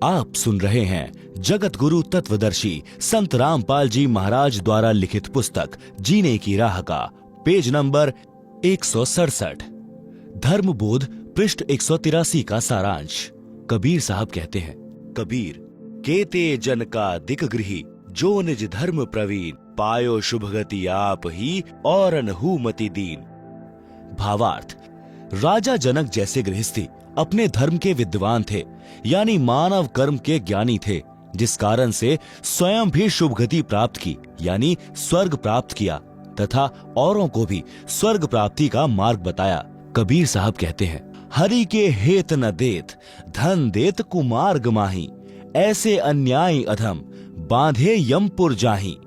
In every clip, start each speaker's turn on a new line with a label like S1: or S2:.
S1: आप सुन रहे हैं जगत गुरु तत्वदर्शी संत रामपाल जी महाराज द्वारा लिखित पुस्तक जीने की राह का पेज नंबर 167 धर्मबोध पृष्ठ 183 का सारांश। कबीर साहब कहते हैं, कबीर केते जन का दिक गृही जो निज धर्म प्रवीण पायो शुभ गति आप ही और अनहु मति दीन। भावार्थ, राजा जनक जैसे गृहस्थी अपने धर्म के विद्वान थे, यानी मानव कर्म के ज्ञानी थे, जिस कारण से स्वयं भी शुभ गति प्राप्त की, यानी स्वर्ग प्राप्त किया तथा औरों को भी स्वर्ग प्राप्ति का मार्ग बताया। कबीर साहब कहते हैं, हरि के हेत न देत धन देत कुमार्ग माही ऐसे अन्यायी अधम बांधे यमपुर जाही।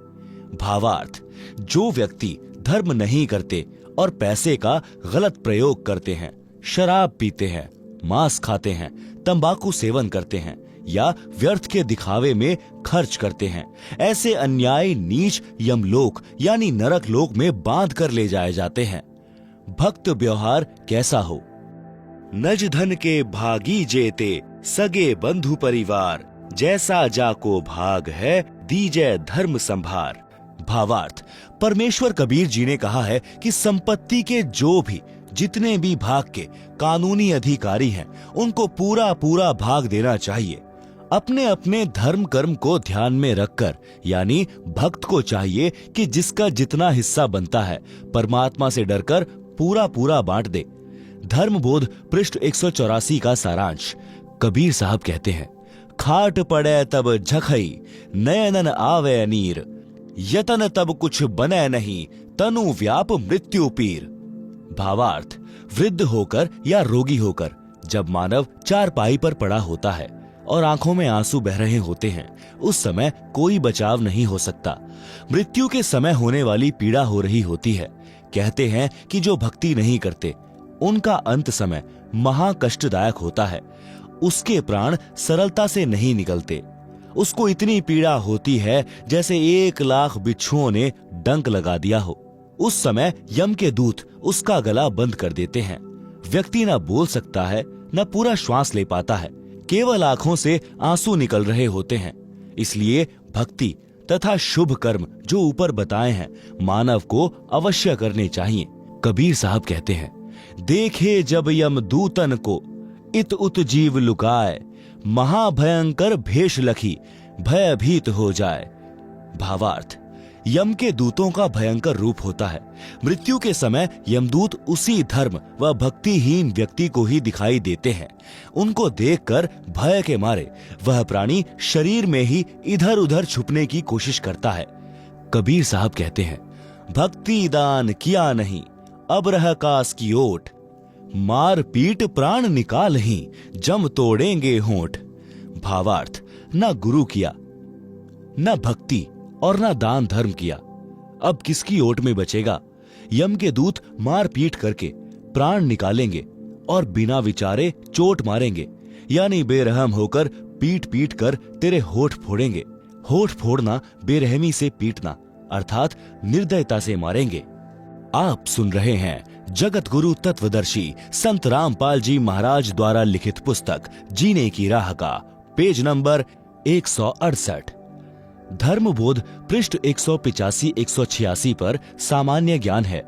S1: भावार्थ, जो व्यक्ति धर्म नहीं करते और पैसे का गलत प्रयोग करते हैं, शराब पीते हैं, मांस खाते हैं, तंबाकू सेवन करते हैं या व्यर्थ के दिखावे में खर्च करते हैं, ऐसे अन्यायी नीच यमलोक यानी नरक लोक में बांध कर ले जाए जाते हैं। भक्त व्यवहार कैसा हो? नज धन के भागी जेते सगे बंधु परिवार जैसा जाको भाग है दीजय धर्म संभार। भावार्थ, परमेश्वर कबीर जी ने कहा है कि संपत्ति के जो भी जितने भी भाग के कानूनी अधिकारी हैं, उनको पूरा पूरा भाग देना चाहिए। अपने अपने धर्म कर्म को ध्यान में रखकर, यानी भक्त को चाहिए कि जिसका जितना हिस्सा बनता है परमात्मा से डरकर पूरा पूरा बांट दे। धर्मबोध पृष्ठ 184 का सारांश। कबीर साहब कहते हैं, खाट पड़े तब झखई नयनन आवे नीर यतन तब कुछ बने नहीं तनु व्याप मृत्यु पीर। भावार्थ, वृद्ध होकर या रोगी होकर जब मानव चारपाई पर पड़ा होता है और आंखों में आंसू बह रहे होते हैं, उस समय कोई बचाव नहीं हो सकता। मृत्यु के समय होने वाली पीड़ा हो रही होती है। कहते हैं कि जो भक्ति नहीं करते उनका अंत समय महा कष्टदायक होता है। उसके प्राण सरलता से नहीं निकलते। उसको इतनी पीड़ा होती है जैसे 1,00,000 बिच्छुओं ने डंक लगा दिया हो। उस समय यम के दूत उसका गला बंद कर देते हैं। व्यक्ति न बोल सकता है, न पूरा श्वास ले पाता है, केवल आंखों से आंसू निकल रहे होते हैं। इसलिए भक्ति तथा शुभ कर्म जो ऊपर बताए हैं, मानव को अवश्य करने चाहिए। कबीर साहब कहते हैं, देखे जब यम दूतन को इत उत जीव लुकाए महाभयंकर भेष लखी भयभीत हो जाए। भावार्थ, यम के दूतों का भयंकर रूप होता है। मृत्यु के समय यमदूत उसी धर्म व भक्तिहीन व्यक्ति को ही दिखाई देते हैं। उनको देखकर भय के मारे वह प्राणी शरीर में ही इधर उधर छुपने की कोशिश करता है। कबीर साहब कहते हैं, भक्ति दान किया नहीं अब रह कास की ओट मार पीट प्राण निकाल ही जम तोड़ेंगे होंठ। भावार्थ, न गुरु किया, न भक्ति और न दान धर्म किया, अब किसकी ओट में बचेगा? यम के दूत मार पीट करके प्राण निकालेंगे और बिना विचारे चोट मारेंगे, यानी बेरहम होकर पीट पीट कर तेरे होठ फोड़ेंगे। होठ फोड़ना बेरहमी से पीटना अर्थात निर्दयता से मारेंगे। आप सुन रहे हैं जगत गुरु तत्वदर्शी संत रामपाल जी महाराज द्वारा लिखित पुस्तक जीने की राह का पेज नंबर 168 धर्मबोध पृष्ठ 185-186 पर सामान्य ज्ञान है।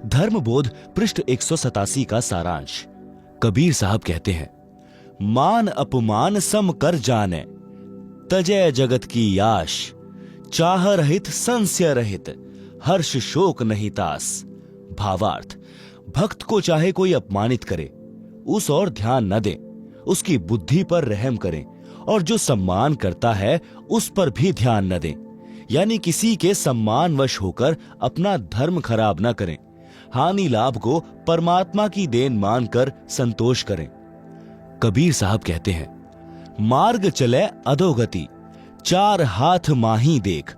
S1: धर्मबोध पृष्ठ 187 का सारांश। कबीर साहब कहते हैं, मान अपमान सम कर जाने तजय जगत की याश चाह रहित संशय रहित हर्ष शोक नहीं तास। भावार्थ, भक्त को चाहे कोई अपमानित करे उस और ध्यान न दे, उसकी बुद्धि पर रहम करें, और जो सम्मान करता है उस पर भी ध्यान न दें, यानी किसी के सम्मानवश होकर अपना धर्म खराब न करें। हानि लाभ को परमात्मा की देन मानकर संतोष करें। कबीर साहब कहते हैं, मार्ग चले अधोगति चार हाथ माही देख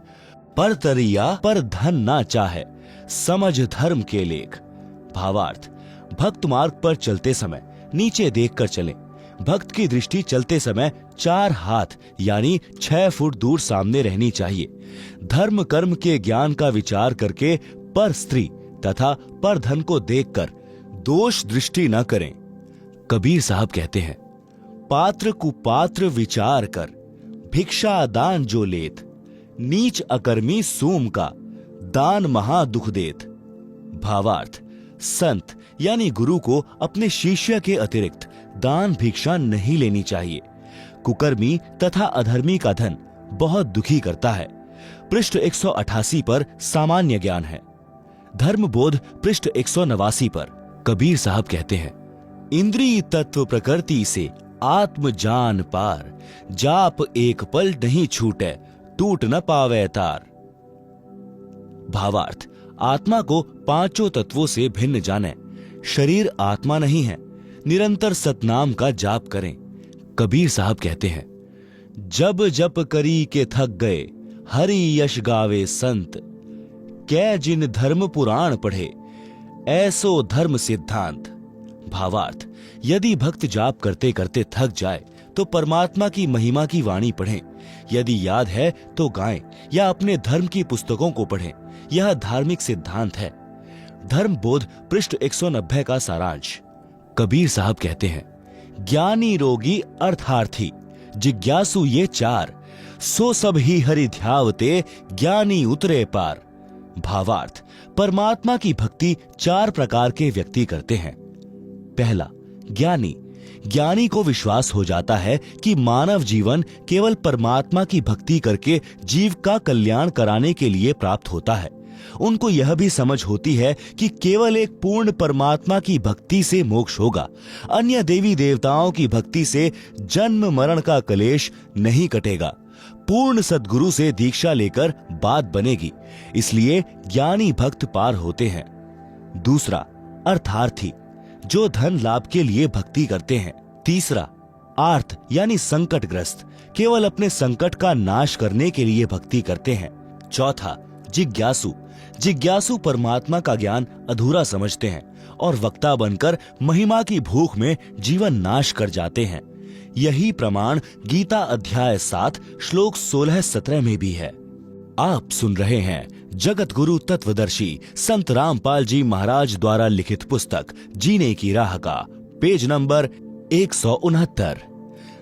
S1: पर तरिया पर धन ना चाहे समझ धर्म के लेख। भावार्थ, भक्त मार्ग पर चलते समय नीचे देखकर चलें। भक्त की दृष्टि चलते समय 4 हाथ यानी 6 फुट दूर सामने रहनी चाहिए। धर्म कर्म के ज्ञान का विचार करके पर स्त्री तथा पर धन को देखकर दोष दृष्टि न करें। कबीर साहब कहते हैं, पात्र कुपात्र विचार कर, भिक्षा दान जो लेत, नीच अकर्मी सूम का, दान महा दुख देत। भावार्थ, संत यानी गुरु को अपने शिष्य के अतिरिक्त दान भिक्षा नहीं लेनी चाहिए। कुकर्मी तथा अधर्मी का धन बहुत दुखी करता है। पृष्ठ 188 पर सामान्य ज्ञान है। धर्मबोध पृष्ठ 189 पर कबीर साहब कहते हैं, इंद्रिय तत्व प्रकृति से आत्म जान पार, जाप एक पल नहीं छूटे, टूट न पावे तार। भावार्थ, आत्मा को पांचों तत्वों से भिन्न जाने। शरीर आत्मा नहीं है। निरंतर सतनाम का जाप करें। कबीर साहब कहते हैं, जब जप करी के थक गए, हरि यश गावे संत, कै जिन धर्म पुराण पढ़े, ऐसो धर्म सिद्धांत। भावार्थ, यदि भक्त जाप करते करते थक जाए तो परमात्मा की महिमा की वाणी पढ़ें। यदि याद है तो गाएं या अपने धर्म की पुस्तकों को पढ़ें। यह धार्मिक सिद्धांत है। धर्मबोध पृष्ठ 190 का सारांश। कबीर साहब कहते हैं, ज्ञानी रोगी अर्थार्थी जिज्ञासु ये चार, सो सब ही हरि ध्यावते, ज्ञानी उतरे पार। भावार्थ, परमात्मा की भक्ति चार प्रकार के व्यक्ति करते हैं। पहला, ज्ञानी। ज्ञानी को विश्वास हो जाता है कि मानव जीवन केवल परमात्मा की भक्ति करके जीव का कल्याण कराने के लिए प्राप्त होता है। उनको यह भी समझ होती है कि केवल एक पूर्ण परमात्मा की भक्ति से मोक्ष होगा। अन्य देवी देवताओं की भक्ति से जन्म मरण का कलेश नहीं कटेगा। पूर्ण सद्गुरु से दीक्षा लेकर बात बनेगी। इसलिए ज्ञानी भक्त पार होते हैं। दूसरा, अर्थार्थी, जो धन लाभ के लिए भक्ति करते हैं। तीसरा, आर्थ यानी संकटग्रस्त, केवल अपने संकट का नाश करने के लिए भक्ति करते हैं। चौथा, जिज्ञासु। जिज्ञासु परमात्मा का ज्ञान अधूरा समझते हैं और वक्ता बनकर महिमा की भूख में जीवन नाश कर जाते हैं। यही प्रमाण गीता अध्याय 7 श्लोक 16-17 में भी है। आप सुन रहे हैं जगत गुरु तत्वदर्शी संत रामपाल जी महाराज द्वारा लिखित पुस्तक जीने की राह का पेज नंबर 169,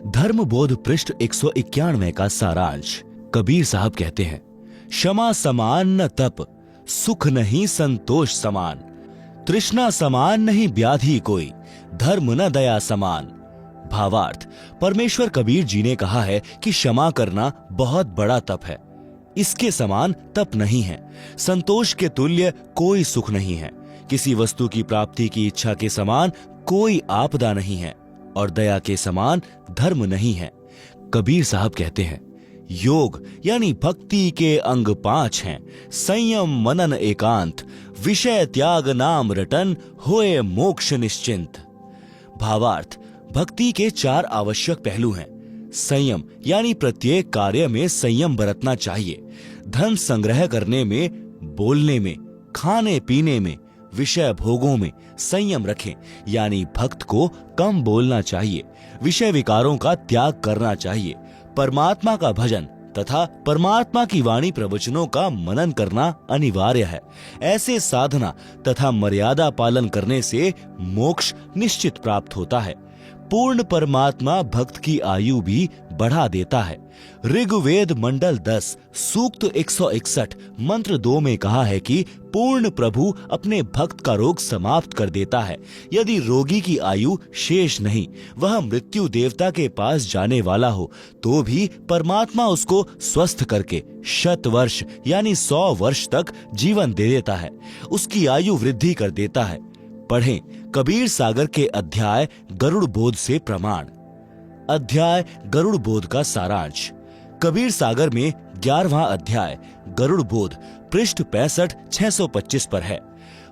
S1: धर्मबोध पृष्ठ 191 का सारांश। कबीर साहब कहते हैं, क्षमा समान न तप, सुख नहीं संतोष समान, तृष्णा समान नहीं व्याधि कोई, धर्म न दया समान। भावार्थ, परमेश्वर कबीर जी ने कहा है कि क्षमा करना बहुत बड़ा तप है। इसके समान तप नहीं है। संतोष के तुल्य कोई सुख नहीं है। किसी वस्तु की प्राप्ति की इच्छा के समान कोई आपदा नहीं है और दया के समान धर्म नहीं है। कबीर साहब कहते हैं, योग यानी भक्ति के अंग 5 हैं। संयम मनन एकांत, विषय त्याग नाम रटन, होए मोक्ष निश्चिंत। भावार्थ, भक्ति के 4 आवश्यक पहलू हैं। संयम यानी प्रत्येक कार्य में संयम बरतना चाहिए। धन संग्रह करने में, बोलने में, खाने पीने में, विषय भोगों में संयम रखें, यानी भक्त को कम बोलना चाहिए। विषय विकारों का त्याग करना चाहिए। परमात्मा का भजन तथा परमात्मा की वाणी प्रवचनों का मनन करना अनिवार्य है। ऐसे साधना तथा मर्यादा पालन करने से मोक्ष निश्चित प्राप्त होता है। पूर्ण परमात्मा भक्त की आयु भी बढ़ा देता है। ऋग्वेद मंडल 10 सूक्त 161 मंत्र 2 में कहा है कि पूर्ण प्रभु अपने भक्त का रोग समाप्त कर देता है। यदि रोगी की आयु शेष नहीं, वह मृत्यु देवता के पास जाने वाला हो, तो भी परमात्मा उसको स्वस्थ करके 100 वर्ष यानी 100 वर्ष तक जीवन दे देता है। उसकी आयु वृद्धि कर देता है। पढ़ें कबीर सागर के अध्याय गरुड़ बोध से प्रमाण। अध्याय गरुड़ बोध का सारांश। कबीर सागर में 11वां अध्याय गरुड़ बोध पृष्ठ 65-625 पर है।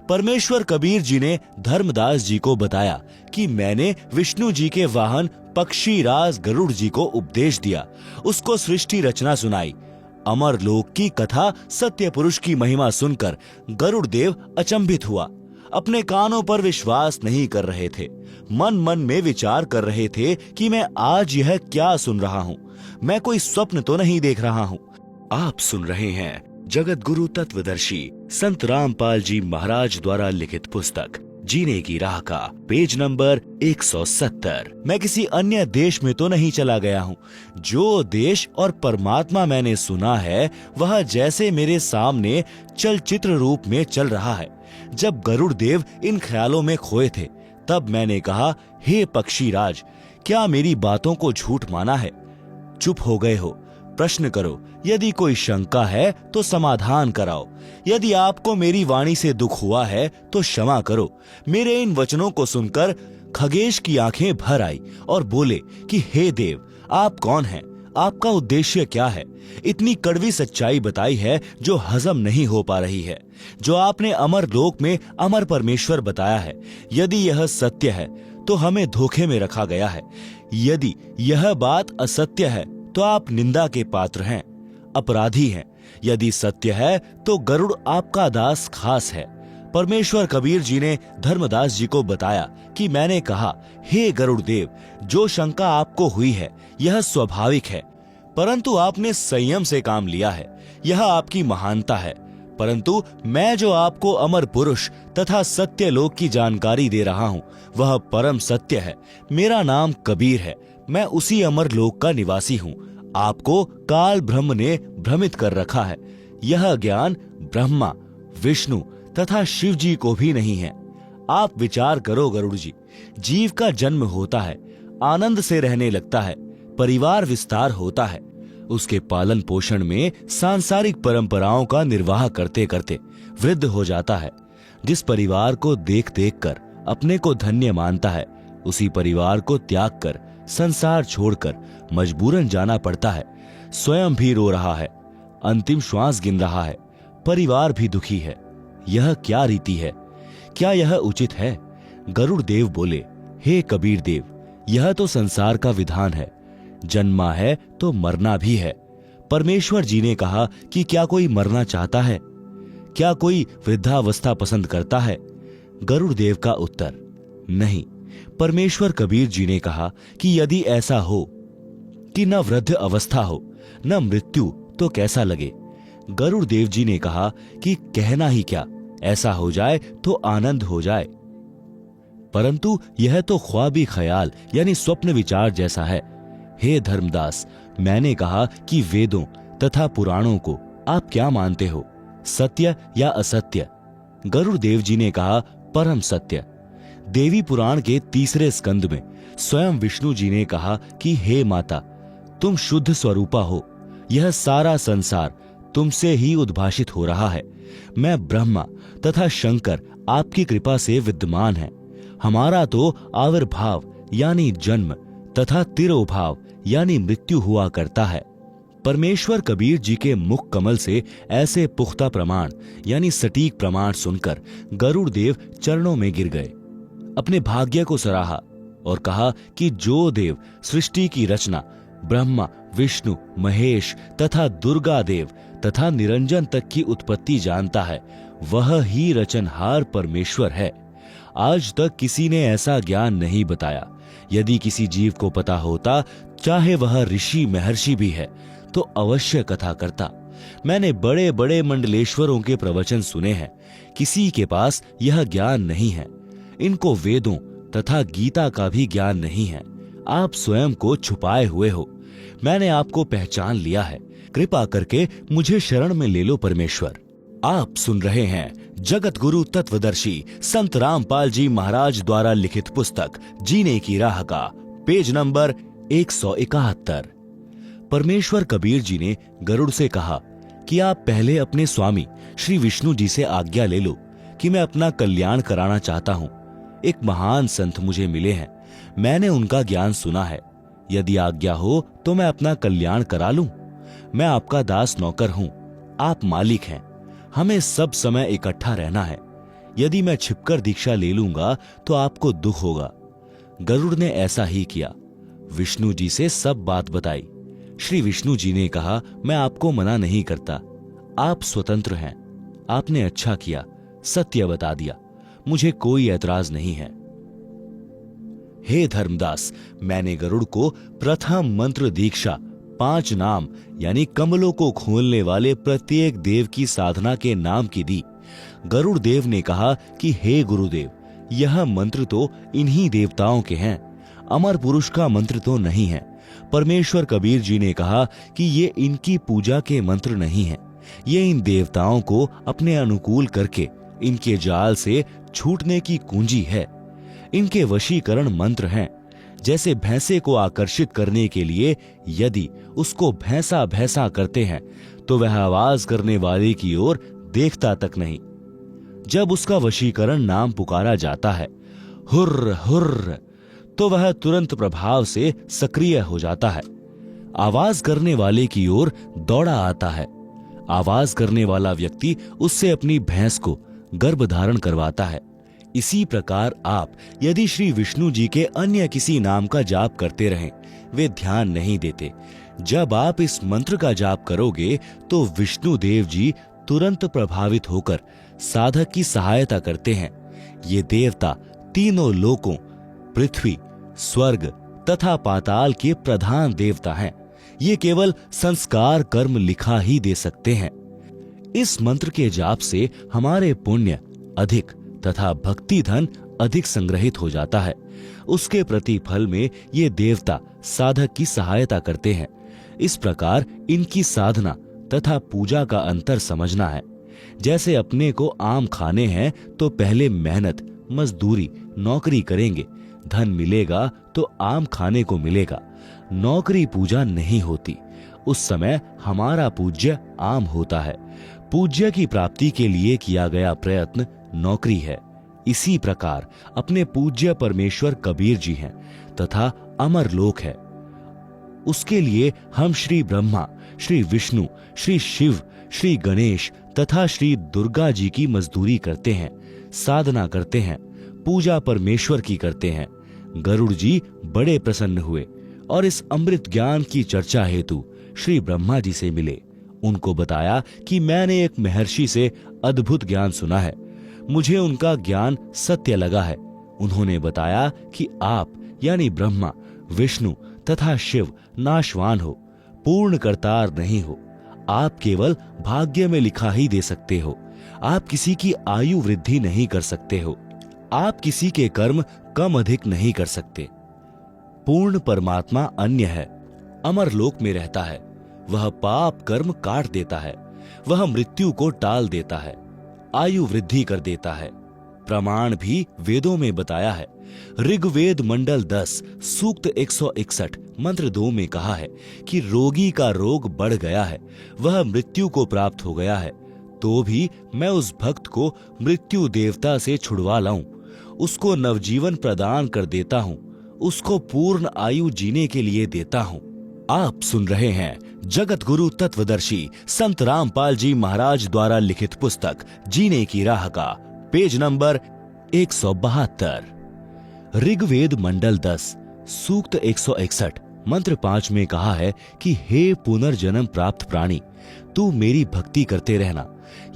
S1: परमेश्वर कबीर जी ने धर्मदास जी को बताया कि मैंने विष्णु जी के वाहन पक्षी राज गरुड़ जी को उपदेश दिया। उसको सृष्टि रचना सुनाई। अमर लोक की कथा सत्य पुरुष की महिमा सुनकर गरुड़ देव अचंभित हुआ। अपने कानों पर विश्वास नहीं कर रहे थे। मन मन में विचार कर रहे थे कि मैं आज यह क्या सुन रहा हूँ। मैं कोई स्वप्न तो नहीं देख रहा हूँ। आप सुन रहे हैं जगत गुरु तत्वदर्शी संत रामपाल जी महाराज द्वारा लिखित पुस्तक जीने की राह का पेज नंबर 170। मैं किसी अन्य देश में तो नहीं चला गया हूँ। जो देश और परमात्मा मैंने सुना है वह जैसे मेरे सामने चलचित्र रूप में चल रहा है। जब गरुड़ देव इन ख्यालों में खोए थे तब मैंने कहा, हे पक्षीराज, क्या मेरी बातों को झूठ माना है? चुप हो गए हो। प्रश्न करो, यदि कोई शंका है तो समाधान कराओ। यदि आपको मेरी वाणी से दुख हुआ है तो क्षमा करो। मेरे इन वचनों को सुनकर खगेश की आंखें भर आई और बोले कि हे देव, आप कौन हैं? आपका उद्देश्य क्या है? इतनी कड़वी सच्चाई बताई है जो हजम नहीं हो पा रही है, जो आपने अमर लोक में अमर परमेश्वर बताया है। यदि यह सत्य है तो हमें धोखे में रखा गया है। यदि यह बात असत्य है तो आप निंदा के पात्र हैं, अपराधी हैं। यदि सत्य है तो गरुड़ आपका दास खास है। परमेश्वर कबीर जी ने धर्मदास जी को बताया कि मैंने कहा, हे गरुड़ देव, जो शंका आपको हुई है यह स्वाभाविक है, परंतु आपने संयम से काम लिया है। यह आपकी महानता है। परंतु मैं जो आपको अमर पुरुष तथा सत्य लोक की जानकारी दे रहा हूँ वह परम सत्य है। मेरा नाम कबीर है। मैं उसी अमर लोक का निवासी हूँ। आपको काल ब्रह्म ने भ्रमित कर रखा है। यह ज्ञान ब्रह्मा, विष्णु तथा शिव जी को भी नहीं है। आप विचार करो गरुड़ जी, जीव का जन्म होता है, आनंद से रहने लगता है, परिवार विस्तार होता है, उसके पालन पोषण में सांसारिक परंपराओं का निर्वाह करते करते वृद्ध हो जाता है। जिस परिवार को देख देख कर अपने को धन्य मानता है, उसी परिवार को त्याग कर संसार छोड़कर मजबूरन जाना पड़ता है। स्वयं भी रो रहा है, अंतिम श्वास गिन रहा है, परिवार भी दुखी है। यह क्या रीति है? क्या यह उचित है? गरुड़ देव बोले, हे कबीर देव, यह तो संसार का विधान है। जन्मा है तो मरना भी है। परमेश्वर जी ने कहा कि क्या कोई मरना चाहता है? क्या कोई वृद्धावस्था पसंद करता है? गरुड़ देव का उत्तर, नहीं। परमेश्वर कबीर जी ने कहा कि यदि ऐसा हो कि न वृद्ध अवस्था हो न मृत्यु तो कैसा लगे? गरुड़ देव जी ने कहा कि कहना ही क्या, ऐसा हो जाए तो आनंद हो जाए। परंतु यह तो ख्वाबी ख्याल यानी स्वप्न विचार जैसा है। हे धर्मदास, मैंने कहा कि वेदों तथा पुराणों को आप क्या मानते हो, सत्य या असत्य? गरुड़ देव जी ने कहा, परम सत्य। देवी पुराण के 3 स्कंद में स्वयं विष्णु जी ने कहा कि हे माता, तुम शुद्ध स्वरूपा हो। यह सारा संसार तुमसे ही उद्भाषित हो रहा है। मैं ब्रह्मा तथा शंकर आपकी कृपा से विद्यमान है। हमारा तो आविर्भाव यानी जन्म तथा तिरोभाव यानी मृत्यु हुआ करता है। परमेश्वर कबीर जी के मुख कमल से ऐसे पुख्ता प्रमाण यानी सटीक प्रमाण सुनकर गरुड़ देव चरणों में गिर गए, अपने भाग्य को सराहा और कहा कि जो देव सृष्टि की रचना ब्रह्मा, विष्णु, महेश तथा दुर्गा देव तथा निरंजन तक की उत्पत्ति जानता है, वह ही रचनहार परमेश्वर है। आज तक किसी ने ऐसा ज्ञान नहीं बताया। यदि किसी जीव को पता होता, चाहे वह ऋषि महर्षि भी है, तो अवश्य कथा करता। मैंने बड़े बड़े मंडलेश्वरों के प्रवचन सुने हैं, किसी के पास यह ज्ञान नहीं है। इनको वेदों तथा गीता का भी ज्ञान नहीं है। आप स्वयं को छुपाए हुए हो। मैंने आपको पहचान लिया है। कृपा करके मुझे शरण में ले लो परमेश्वर। आप सुन रहे हैं जगत गुरु तत्वदर्शी संत रामपाल जी महाराज द्वारा लिखित पुस्तक जीने की राह का पेज नंबर 171। परमेश्वर कबीर जी ने गरुड़ से कहा कि आप पहले अपने स्वामी श्री विष्णु जी से आज्ञा ले लो कि मैं अपना कल्याण कराना चाहता हूँ। एक महान संत मुझे मिले हैं, मैंने उनका ज्ञान सुना है। यदि आज्ञा हो तो मैं अपना कल्याण करा लूं। मैं आपका दास नौकर हूं, आप मालिक हैं। हमें सब समय इकट्ठा रहना है। यदि मैं छिपकर दीक्षा ले लूंगा तो आपको दुख होगा। गरुड़ ने ऐसा ही किया, विष्णु जी से सब बात बताई। श्री विष्णु जी ने कहा, मैं आपको मना नहीं करता, आप स्वतंत्र हैं। आपने अच्छा किया, सत्य बता दिया, मुझे कोई ऐतराज नहीं है। हे धर्मदास, मैंने गरुड़ को प्रथम मंत्र दीक्षा 5 नाम यानी कमलों को खोलने वाले प्रत्येक देव की साधना के नाम की दी। गरुड़ देव ने कहा कि हे गुरुदेव, यह मंत्र तो इन्हीं देवताओं के हैं, अमर पुरुष का मंत्र तो नहीं है। परमेश्वर कबीर जी ने कहा कि ये इनकी पूजा के मंत्र नहीं है, ये इन देवताओं को अपने अनुकूल करके इनके जाल से छूटने की कुंजी है। इनके वशीकरण मंत्र हैं। जैसे भैंसे को आकर्षित करने के लिए यदि उसको भैंसा भैंसा करते हैं तो वह आवाज करने वाले की ओर देखता तक नहीं। जब उसका वशीकरण नाम पुकारा जाता है, हुर्र हुर्र, तो वह तुरंत प्रभाव से सक्रिय हो जाता है। आवाज करने वाले की ओर दौड़ा आता है। आवाज करने वाला व्यक्ति उससे अपनी भैंस को गर्भ धारण करवाता है। इसी प्रकार आप यदि श्री विष्णु जी के अन्य किसी नाम का जाप करते रहें, वे ध्यान नहीं देते। जब आप इस मंत्र का जाप करोगे तो विष्णु देव जी तुरंत प्रभावित होकर साधक की सहायता करते हैं। ये देवता तीनों लोकों, पृथ्वी, स्वर्ग तथा पाताल के प्रधान देवता हैं। ये केवल संस्कार कर्म लिखा ही दे सकते हैं। इस मंत्र के जाप से हमारे पुण्य अधिक तथा भक्ति धन अधिक संग्रहित हो जाता है। उसके प्रतिफल में ये देवता साधक की सहायता करते हैं। इस प्रकार इनकी साधना तथा पूजा का अंतर समझना है। जैसे अपने को आम खाने हैं तो पहले मेहनत, मजदूरी, नौकरी करेंगे, धन मिलेगा तो आम खाने को मिलेगा। नौकरी पूजा नहीं होती, उस समय हमारा पूज्य आम होता है। पूज्य की प्राप्ति के लिए किया गया प्रयत्न नौकरी है। इसी प्रकार अपने पूज्य परमेश्वर कबीर जी हैं तथा अमर लोक है। उसके लिए हम श्री ब्रह्मा, श्री विष्णु, श्री शिव, श्री गणेश तथा श्री दुर्गा जी की मजदूरी करते हैं, साधना करते हैं, पूजा परमेश्वर की करते हैं। गरुड़ जी बड़े प्रसन्न हुए और इस अमृत ज्ञान की चर्चा हेतु श्री ब्रह्मा जी से मिले। उनको बताया कि मैंने एक महर्षि से अद्भुत ज्ञान सुना है, मुझे उनका ज्ञान सत्य लगा है। उन्होंने बताया कि आप यानी ब्रह्मा, विष्णु तथा शिव नाशवान हो, पूर्ण करतार नहीं हो। आप केवल भाग्य में लिखा ही दे सकते हो। आप किसी की आयु वृद्धि नहीं कर सकते हो। आप किसी के कर्म कम अधिक नहीं कर सकते। पूर्ण परमात्मा अन्य है, अमर लोक में रहता है। वह पाप कर्म काट देता है, वह मृत्यु को टाल देता है, आयु वृद्धि कर देता है। प्रमाण भी वेदों में बताया है। ऋग्वेद मंडल 10 सूक्त 161 मंत्र 2 में कहा है कि रोगी का रोग बढ़ गया है, वह मृत्यु को प्राप्त हो गया है, तो भी मैं उस भक्त को मृत्यु देवता से छुड़वा लाऊं, उसको नवजीवन प्रदान कर देता हूं, उसको पूर्ण आयु जीने के लिए देता हूं। आप सुन रहे हैं जगत गुरु तत्वदर्शी संत रामपाल जी महाराज द्वारा लिखित पुस्तक जीने की राह का पेज नंबर 172। ऋग्वेद मंडल 10 सूक्त 161 मंत्र 5 में कहा है कि हे पुनर्जन्म प्राप्त प्राणी, तू मेरी भक्ति करते रहना।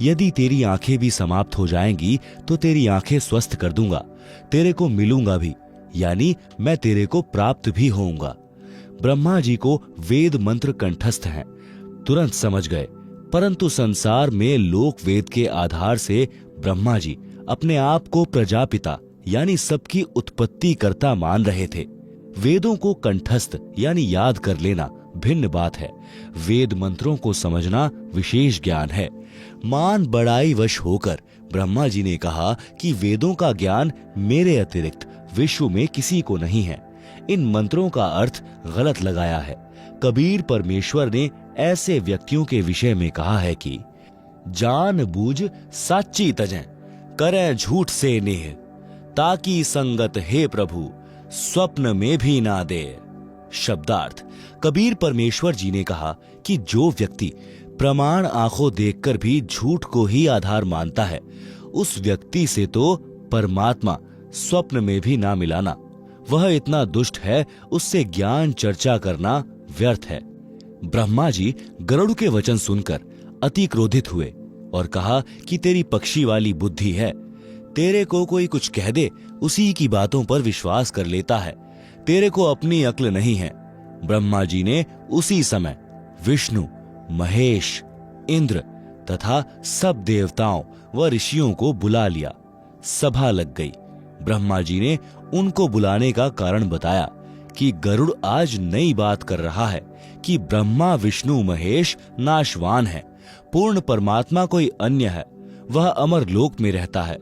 S1: यदि तेरी आंखें भी समाप्त हो जाएंगी तो तेरी आंखें स्वस्थ कर दूंगा, तेरे को मिलूंगा भी, यानी मैं तेरे को प्राप्त भी होऊंगा। ब्रह्मा जी को वेद मंत्र कंठस्थ हैं, तुरंत समझ गए, परंतु संसार में लोक वेद के आधार से ब्रह्मा जी अपने आप को प्रजापिता यानी सबकी उत्पत्ति कर्ता मान रहे थे। वेदों को कंठस्थ यानी याद कर लेना भिन्न बात है, वेद मंत्रों को समझना विशेष ज्ञान है। मान बड़ाई वश होकर ब्रह्मा जी ने कहा कि वेदों का ज्ञान मेरे अतिरिक्त विश्व में किसी को नहीं है। इन मंत्रों का अर्थ गलत लगाया है। कबीर परमेश्वर ने ऐसे व्यक्तियों के विषय में कहा है कि जान बूझ साची तजें, करें झूठ से नेह, ताकि संगत हे प्रभु स्वप्न में भी ना दे। शब्दार्थ, कबीर परमेश्वर जी ने कहा कि जो व्यक्ति प्रमाण आंखों देखकर भी झूठ को ही आधार मानता है, उस व्यक्ति से तो परमात्मा स्वप्न में भी ना मिलाना। वह इतना दुष्ट है, उससे ज्ञान चर्चा करना व्यर्थ है। ब्रह्मा जी गरुड़ के वचन सुनकर अति क्रोधित हुए और कहा कि तेरी पक्षी वाली बुद्धि है, तेरे को कोई कुछ कह दे उसी की बातों पर विश्वास कर लेता है, तेरे को अपनी अक्ल नहीं है। ब्रह्मा जी ने उसी समय विष्णु, महेश, इंद्र तथा सब देवताओं व ऋषियों को बुला लिया। सभा लग गई। ब्रह्मा जी ने उनको बुलाने का कारण बताया कि गरुड़ आज नई बात कर रहा है कि ब्रह्मा विष्णु महेश नाशवान है, पूर्ण परमात्मा कोई अन्य है, वह अमर लोक में रहता है,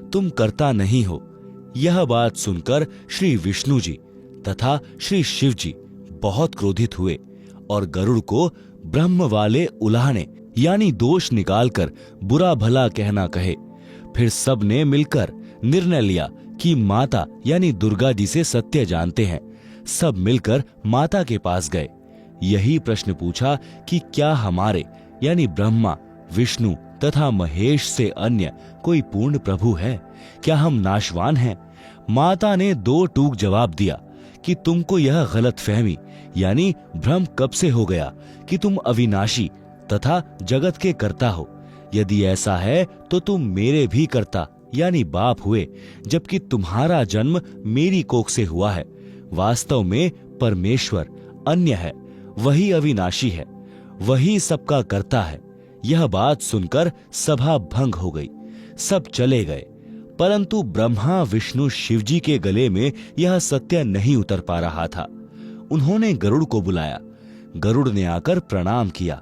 S1: तुम करता नहीं हो। यह बात सुनकर श्री विष्णु जी तथा श्री शिव जी बहुत क्रोधित हुए और गरुड़ को ब्रह्म वाले उलाहने यानी दोष निकालकर बुरा भला कहना कहे। फिर सब ने मिलकर निर्णय लिया कि माता यानी दुर्गा जी से सत्य जानते हैं। सब मिलकर माता के पास गए। यही प्रश्न पूछा कि क्या हमारे यानी ब्रह्मा विष्णु तथा महेश से अन्य कोई पूर्ण प्रभु है? क्या हम नाशवान हैं? माता ने दो टूक जवाब दिया कि तुमको यह गलतफहमी यानी भ्रम कब से हो गया कि तुम अविनाशी तथा जगत के कर्ता हो। यदि ऐसा है तो तुम मेरे भी कर्ता यानी बाप हुए, जबकि तुम्हारा जन्म मेरी कोख से हुआ है। वास्तव में परमेश्वर अन्य है, वही अविनाशी है, वही सबका कर्ता है। यह बात सुनकर सभा भंग हो गई, सब चले गए। परंतु ब्रह्मा विष्णु शिवजी के गले में यह सत्य नहीं उतर पा रहा था। उन्होंने गरुड़ को बुलाया। गरुड़ ने आकर प्रणाम किया,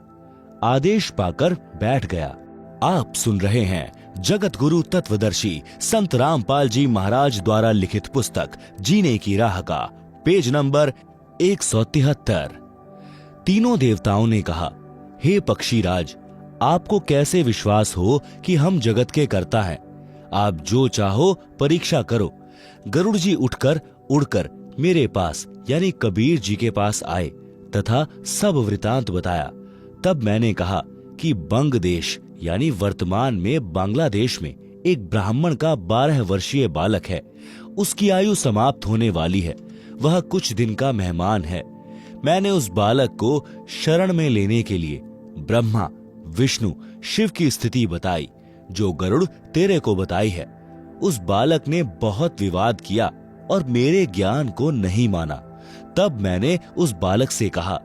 S1: आदेश पाकर बैठ गया। आप सुन रहे हैं जगत गुरु तत्वदर्शी संत रामपाल जी महाराज द्वारा लिखित पुस्तक जीने की राह का पेज नंबर 173। तीनों देवताओं ने कहा, हे पक्षीराज, आपको कैसे विश्वास हो कि हम जगत के कर्ता हैं? आप जो चाहो परीक्षा करो। गरुड़ जी उठकर उड़कर मेरे पास यानी कबीर जी के पास आए तथा सब वृतांत बताया। तब मैंने कहा कि बंग देश यानी वर्तमान में बांग्लादेश में एक ब्राह्मण का 12 वर्षीय बालक है। उसकी आयु समाप्त होने वाली है, वह कुछ दिन का मेहमान है। मैंने उस बालक को शरण में लेने के लिए ब्रह्मा विष्णु शिव की स्थिति बताई, जो गरुड़ तेरे को बताई है। उस बालक ने बहुत विवाद किया और मेरे ज्ञान को नहीं माना। तब मैंने उस बालक से कहा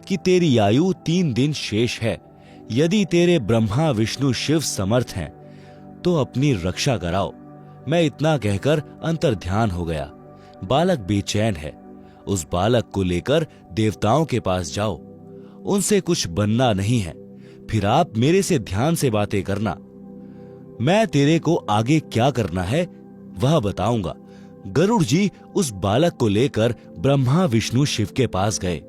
S1: कि तेरी आयु 3 दिन शेष है। यदि तेरे ब्रह्मा विष्णु शिव समर्थ हैं तो अपनी रक्षा कराओ। मैं इतना कहकर अंतर्ध्यान हो गया। बालक बेचैन है, उस बालक को लेकर देवताओं के पास जाओ, उनसे कुछ बनना नहीं है। फिर आप मेरे से ध्यान से बातें करना, मैं तेरे को आगे क्या करना है वह बताऊंगा। गरुड़ जी उस बालक को लेकर ब्रह्मा विष्णु शिव के पास गए।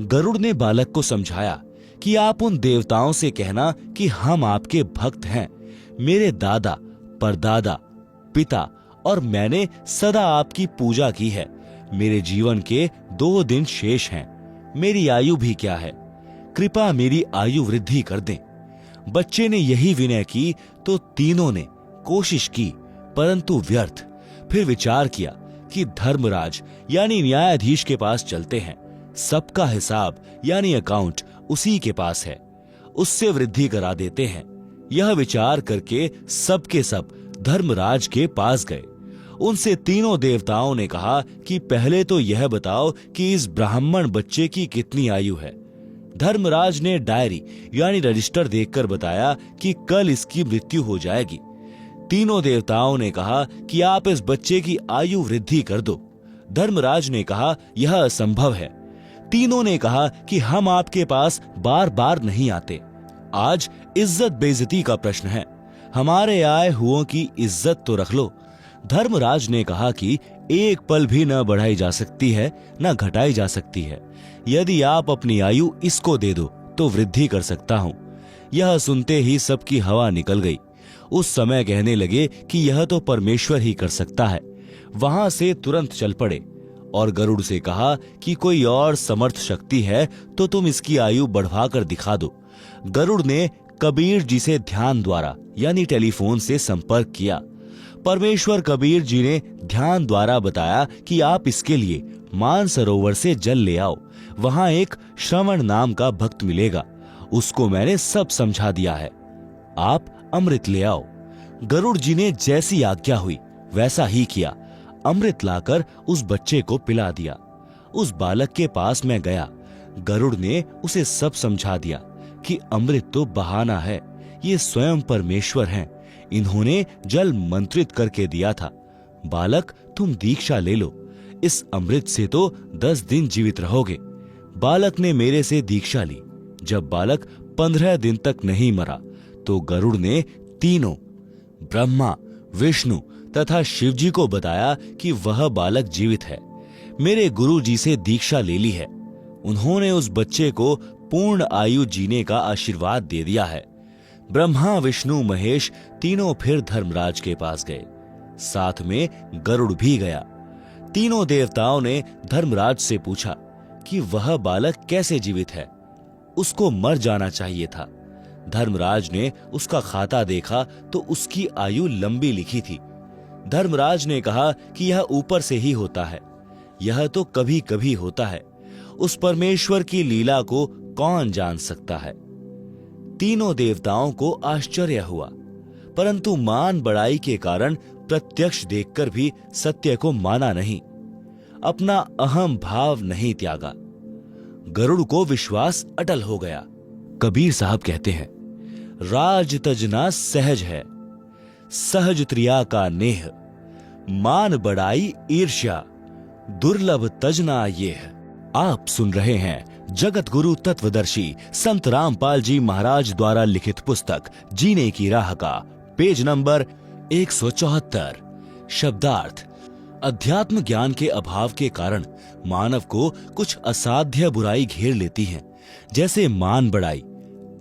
S1: गरुड़ ने बालक को समझाया कि आप उन देवताओं से कहना कि हम आपके भक्त हैं। मेरे दादा परदादा पिता और मैंने सदा आपकी पूजा की है। मेरे जीवन के 2 दिन शेष हैं। मेरी आयु भी क्या है, कृपा मेरी आयु वृद्धि कर दें। बच्चे ने यही विनय की तो तीनों ने कोशिश की, परंतु व्यर्थ। फिर विचार किया कि धर्मराज यानी न्यायाधीश के पास चलते हैं। सबका हिसाब यानी अकाउंट उसी के पास है, उससे वृद्धि करा देते हैं। यह विचार करके सब के सब धर्मराज के पास गए। उनसे तीनों देवताओं ने कहा कि पहले तो यह बताओ कि इस ब्राह्मण बच्चे की कितनी आयु है। धर्मराज ने डायरी यानी रजिस्टर देखकर बताया कि कल इसकी मृत्यु हो जाएगी। तीनों देवताओं ने कहा कि आप इस बच्चे की आयु वृद्धि कर दो। धर्मराज ने कहा यह असंभव है। तीनों ने कहा कि हम आपके पास बार बार नहीं आते, आज इज्जत बेइज्जती का प्रश्न है, हमारे आए हुओं की इज्जत तो रख लो। धर्मराज ने कहा कि एक पल भी न बढ़ाई जा सकती है न घटाई जा सकती है। यदि आप अपनी आयु इसको दे दो तो वृद्धि कर सकता हूँ। यह सुनते ही सबकी हवा निकल गई। उस समय कहने लगे कि यह तो परमेश्वर ही कर सकता है। वहां से तुरंत चल पड़े और गरुड़ से कहा कि कोई और समर्थ शक्ति है तो तुम इसकी आयु बढ़वा कर दिखा दो। गरुड़ ने कबीर जी से ध्यान द्वारा यानी टेलीफोन से संपर्क किया। परमेश्वर कबीर जी ने ध्यान द्वारा बताया कि आप इसके लिए मानसरोवर से जल ले आओ, वहां एक श्रवण नाम का भक्त मिलेगा, उसको मैंने सब समझा दिया है, आप अमृत ले आओ। गरुड़ जी ने जैसी आज्ञा हुई वैसा ही किया। अमृत लाकर उस बच्चे को पिला दिया। उस बालक के पास मैं गया। गरुड़ ने उसे सब समझा दिया कि अमृत तो बहाना है, ये स्वयं परमेश्वर हैं, इन्होंने जल मंत्रित करके दिया था। बालक तुम दीक्षा ले लो, इस अमृत से तो 10 दिन जीवित रहोगे। बालक ने मेरे से दीक्षा ली। जब बालक 15 दिन तक नहीं मरा तो गरुड़ ने तीनों ब्रह्मा, विष्णु तथा शिव जी को बताया कि वह बालक जीवित है। मेरे गुरु जी से दीक्षा ले ली है। उन्होंने उस बच्चे को पूर्ण आयु जीने का आशीर्वाद दे दिया है। ब्रह्मा, विष्णु, महेश तीनों फिर धर्मराज के पास गए। साथ में गरुड़ भी गया। तीनों देवताओं ने धर्मराज से पूछा कि वह बालक कैसे जीवित है, उसको मर जाना चाहिए था। धर्मराज ने उसका खाता देखा तो उसकी आयु लंबी लिखी थी। धर्मराज ने कहा कि यह ऊपर से ही होता है, यह तो कभी कभी होता है, उस परमेश्वर की लीला को कौन जान सकता है। तीनों देवताओं को आश्चर्य हुआ, परंतु मान बढ़ाई के कारण प्रत्यक्ष देखकर भी सत्य को माना नहीं, अपना अहम भाव नहीं त्यागा। गरुड़ को विश्वास अटल हो गया। कबीर साहब कहते हैं, राज तजना सहज है, सहज त्रिया का नेह, मान बढ़ाई ईर्ष्या, दुर्लभ तजना ये है। आप सुन रहे हैं जगत गुरु तत्वदर्शी संत रामपाल जी महाराज द्वारा लिखित पुस्तक जीने की राह का पेज नंबर 174। शब्दार्थ। अध्यात्म ज्ञान के अभाव के कारण मानव को कुछ असाध्य बुराई घेर लेती है, जैसे मान बढ़ाई,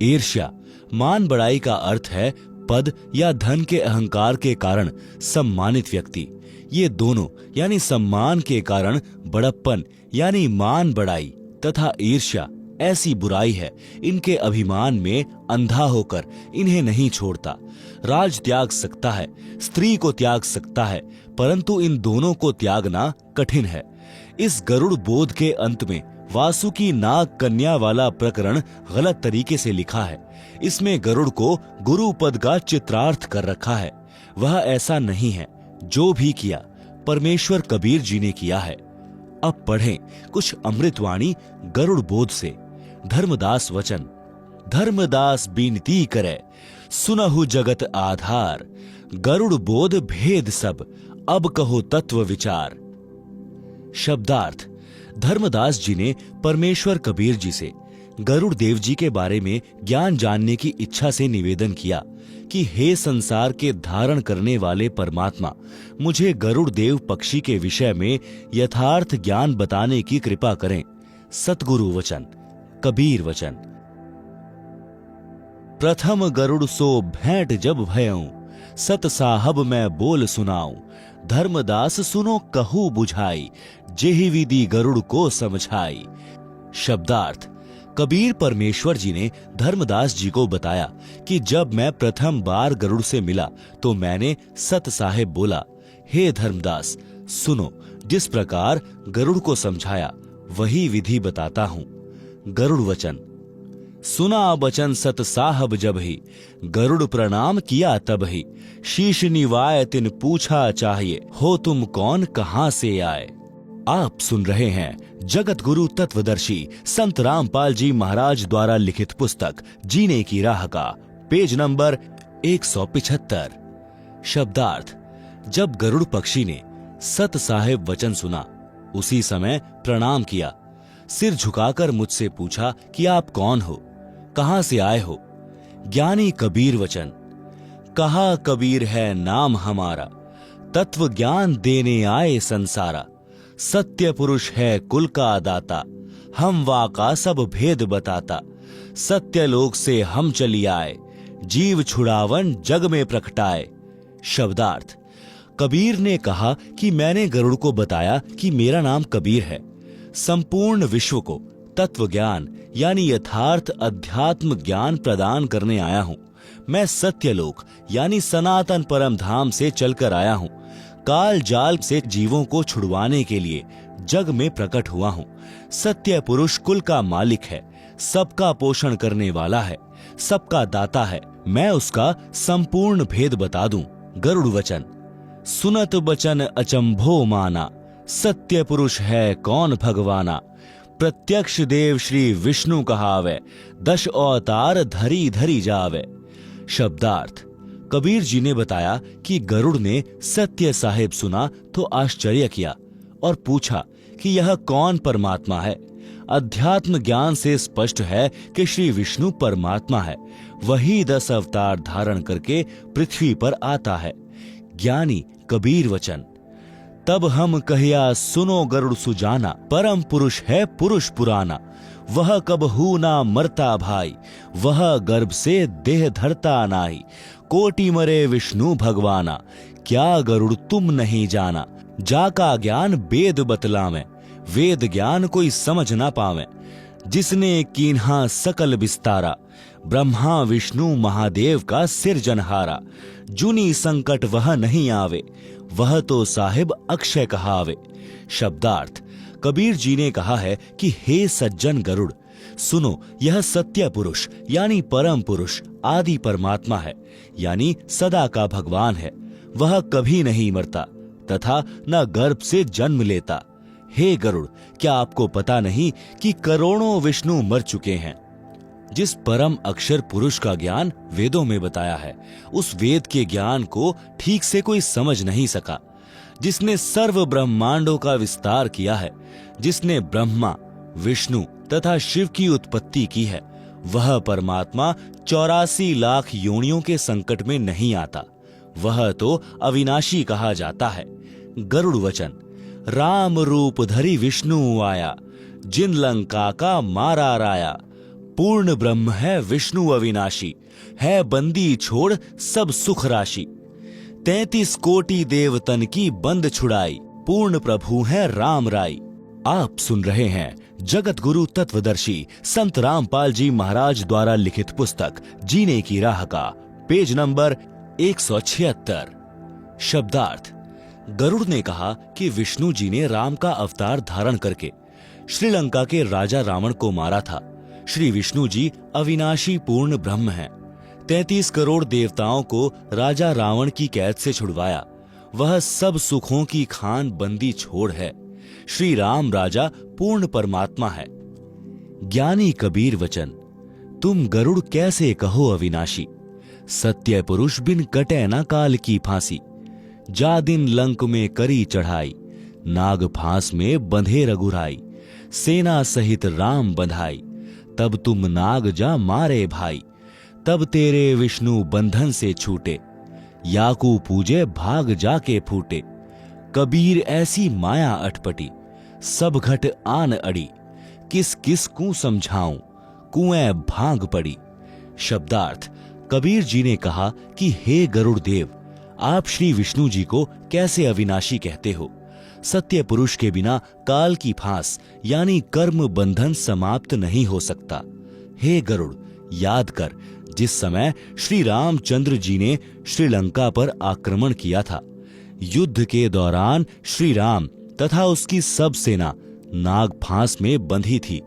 S1: ईर्ष्या। मान बढ़ाई का अर्थ है पद या धन के अहंकार के कारण सम्मानित व्यक्ति। ये दोनों यानी सम्मान के कारण बड़प्पन यानी मान बढ़ाई तथा ईर्ष्या ऐसी बुराई है, इनके अभिमान में अंधा होकर इन्हें नहीं छोड़ता। राज त्याग सकता है, स्त्री को त्याग सकता है, परंतु इन दोनों को त्यागना कठिन है। इस गरुड़ बोध के अंत में वासुकी नाग कन्या वाला प्रकरण गलत तरीके से लिखा है। इसमें गरुड़ को गुरु पद का चित्रार्थ कर रखा है। वह ऐसा नहीं है। जो भी किया परमेश्वर कबीर जी ने किया है। अब पढ़ें कुछ अमृतवाणी गरुड़ बोध से। धर्मदास वचन। धर्मदास बीनती करे, सुनहु जगत आधार, गरुड़ बोध भेद सब, अब कहो तत्व विचार। शब्दार्थ। धर्मदास जी ने परमेश्वर कबीर जी से गरुड़ देव जी के बारे में ज्ञान जानने की इच्छा से निवेदन किया कि हे संसार के धारण करने वाले परमात्मा, मुझे गरुड़ देव पक्षी के विषय में यथार्थ ज्ञान बताने की कृपा करें। सतगुरु वचन, कबीर वचन। प्रथम गरुड़ सो भेंट जब भयऊं, सत साहब मैं बोल सुनाऊं, धर्मदास सुनो कहू बुझाई, जेहि विधि गरुड़ को समझाई। शब्दार्थ। कबीर परमेश्वर जी ने धर्मदास जी को बताया कि जब मैं प्रथम बार गरुड़ से मिला तो मैंने सत साहेब बोला, हे धर्मदास सुनो, जिस प्रकार गरुड़ को समझाया वही विधि बताता हूं। गरुड़ वचन। सुना बचन सत साहब जब ही, गरुड़ प्रणाम किया तब ही, शीश निवाय तिन पूछा चाहिए, हो तुम कौन कहां से आए। आप सुन रहे हैं जगत गुरु तत्वदर्शी संत रामपाल जी महाराज द्वारा लिखित पुस्तक जीने की राह का पेज नंबर 175। शब्दार्थ। जब गरुड़ पक्षी ने सत साहेब वचन सुना, उसी समय प्रणाम किया, सिर झुकाकर मुझसे पूछा कि आप कौन हो, कहां से आए हो। ज्ञानी कबीर वचन। कहा कबीर है नाम हमारा, तत्व ज्ञान देने आए संसारा, सत्य पुरुष है कुल का दाता, हम वाका सब भेद बताता, सत्य लोक से हम चली आए, जीव छुड़ावन जग में प्रकटाए। शब्दार्थ। कबीर ने कहा कि मैंने गरुड़ को बताया कि मेरा नाम कबीर है। संपूर्ण विश्व को तत्व ज्ञान यानी यथार्थ अध्यात्म ज्ञान प्रदान करने आया हूं। मैं सत्यलोक यानी सनातन परम धाम से चलकर आया हूं। काल जाल से जीवों को छुड़वाने के लिए जग में प्रकट हुआ हूं। सत्य पुरुष कुल का मालिक है, सबका पोषण करने वाला है, सबका दाता है। मैं उसका संपूर्ण भेद बता दूं। गरुड़ वचन। सुनत बचन अचंभो माना, सत्य पुरुष है कौन भगवाना, प्रत्यक्ष देव श्री विष्णु कहावे, 10 अवतार धरी धरी जावे। शब्दार्थ। कबीर जी ने बताया कि गरुड़ ने सत्य साहिब सुना तो आश्चर्य किया और पूछा कि यह कौन परमात्मा है। अध्यात्म ज्ञान से स्पष्ट है कि श्री विष्णु परमात्मा है, वही 10 अवतार धारण करके पृथ्वी पर आता है। ज्ञानी कबीर वचन। तब हम कहिया सुनो गरुड़ सुजाना, परम पुरुष है पुरुष पुराना। वह कबहू ना मरता भाई, वह गर्भ से देह धरता नाई। कोटि मरे विष्णु भगवाना, क्या गरुड़ तुम नहीं जाना। जाका ज्ञान वेद बतलावे, वेद ज्ञान कोई समझ ना पावे। जिसने कीन्हा सकल विस्तारा, ब्रह्मा विष्णु महादेव का सिरजनहारा। जुनी संकट वह नहीं आवे, वह तो साहिब अक्षय कहावे। शब्दार्थ। कबीर जी ने कहा है कि हे सज्जन गरुड़, सुनो, यह सत्य पुरुष यानी परम पुरुष आदि परमात्मा है, यानी सदा का भगवान है। वह कभी नहीं मरता तथा न गर्भ से जन्म लेता। हे गरुड़, क्या आपको पता नहीं कि करोड़ों विष्णु मर चुके हैं। जिस परम अक्षर पुरुष का ज्ञान वेदों में बताया है, उस वेद के ज्ञान को ठीक से कोई समझ नहीं सका। जिसने सर्व ब्रह्मांडों का विस्तार किया है, जिसने ब्रह्मा विष्णु तथा शिव की उत्पत्ति की है, वह परमात्मा 84 लाख योनियों के संकट में नहीं आता। वह तो अविनाशी कहा जाता है। गरुड़ वचन। राम रूप धरि विष्णु आया, जिन लंका का मारा राया। पूर्ण ब्रह्म है विष्णु अविनाशी, है बंदी छोड़ सब सुख राशि। 33 कोटि देवतन की बंद छुड़ाई, पूर्ण प्रभु है राम राई। आप सुन रहे हैं जगत गुरु तत्वदर्शी संत रामपाल जी महाराज द्वारा लिखित पुस्तक जीने की राह का पेज नंबर 176। शब्दार्थ। गरुड़ ने कहा कि विष्णु जी ने राम का अवतार धारण करके श्रीलंका के राजा रावण को मारा था। श्री विष्णु जी अविनाशी पूर्ण ब्रह्म हैं। 33 करोड़ देवताओं को राजा रावण की कैद से छुड़वाया। वह सब सुखों की खान बंदी छोड़ है। श्री राम राजा पूर्ण परमात्मा है। ज्ञानी कबीर वचन। तुम गरुड़ कैसे कहो अविनाशी, सत्य पुरुष बिन कटे न काल की फांसी। जा दिन लंक में करी चढ़ाई, नाग फांस में बंधे रघुराई। सेना सहित राम बंधाई, तब तुम नाग जा मारे भाई। तब तेरे विष्णु बंधन से छूटे, याकू पूजे भाग जाके फूटे। कबीर ऐसी माया अटपटी, सब घट आन अड़ी। किस किस को समझाऊं, कुएं भांग पड़ी। शब्दार्थ। कबीर जी ने कहा कि हे गरुड़ देव, आप श्री विष्णु जी को कैसे अविनाशी कहते हो। सत्य पुरुष के बिना काल की फांस यानी कर्म बंधन समाप्त नहीं हो सकता। हे गरुड़, याद कर, जिस समय श्री रामचंद्र जी ने श्रीलंका पर आक्रमण किया था, युद्ध के दौरान श्री राम तथा उसकी सब सेना नाग फांस में बंधी थी।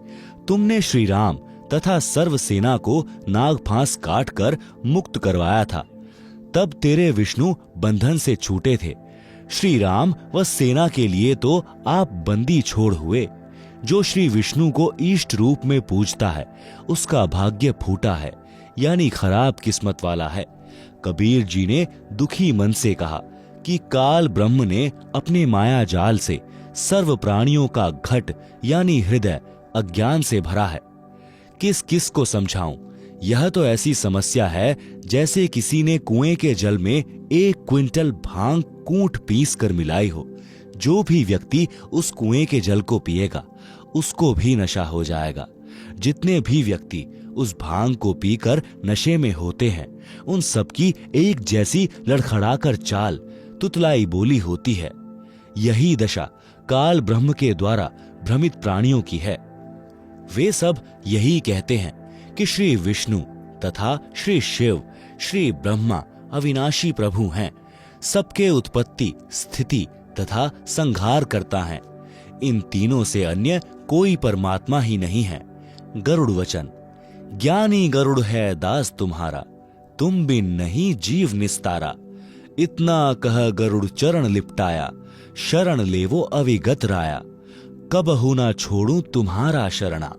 S1: तुमने श्री राम तथा सर्व सेना को नाग फांस काट कर मुक्त करवाया था। तब तेरे विष्णु बंधन से छूटे थे। श्री राम व सेना के लिए तो आप बंदी छोड़ हुए। जो श्री विष्णु को इष्ट रूप में पूजता है, उसका भाग्य फूटा है, यानी खराब किस्मत वाला है। कबीर जी ने दुखी मन से कहा कि काल ब्रह्म ने अपने माया जाल से सर्व प्राणियों का घट यानी हृदय अज्ञान से भरा है। किस किस को समझाऊं। यह तो ऐसी समस्या है जैसे किसी ने कुएं के जल में 1 क्विंटल भांग कूट पीस कर मिलाई हो। जो भी व्यक्ति उस कुएं के जल को पिएगा, उसको भी नशा हो जाएगा। जितने भी व्यक्ति उस भांग को पीकर नशे में होते हैं, उन सबकी एक जैसी लड़खड़ाकर चाल, तुतलाई बोली होती है। यही दशा काल ब्रह्म के द्वारा भ्रमित प्राणियों की है। वे सब यही कहते हैं कि श्री विष्णु तथा श्री शिव, श्री ब्रह्मा अविनाशी प्रभु हैं, सबके उत्पत्ति, स्थिति तथा संहार करता है। इन तीनों से अन्य कोई परमात्मा ही नहीं है। गरुड़ वचन। ज्ञानी गरुड़ है दास तुम्हारा, तुम बिन नहीं जीव निस्तारा। इतना कह गरुड़ चरण लिपटाया, शरण लेवो अविगत राया। कबहु ना छोड़ूं तुम्हारा शरणा,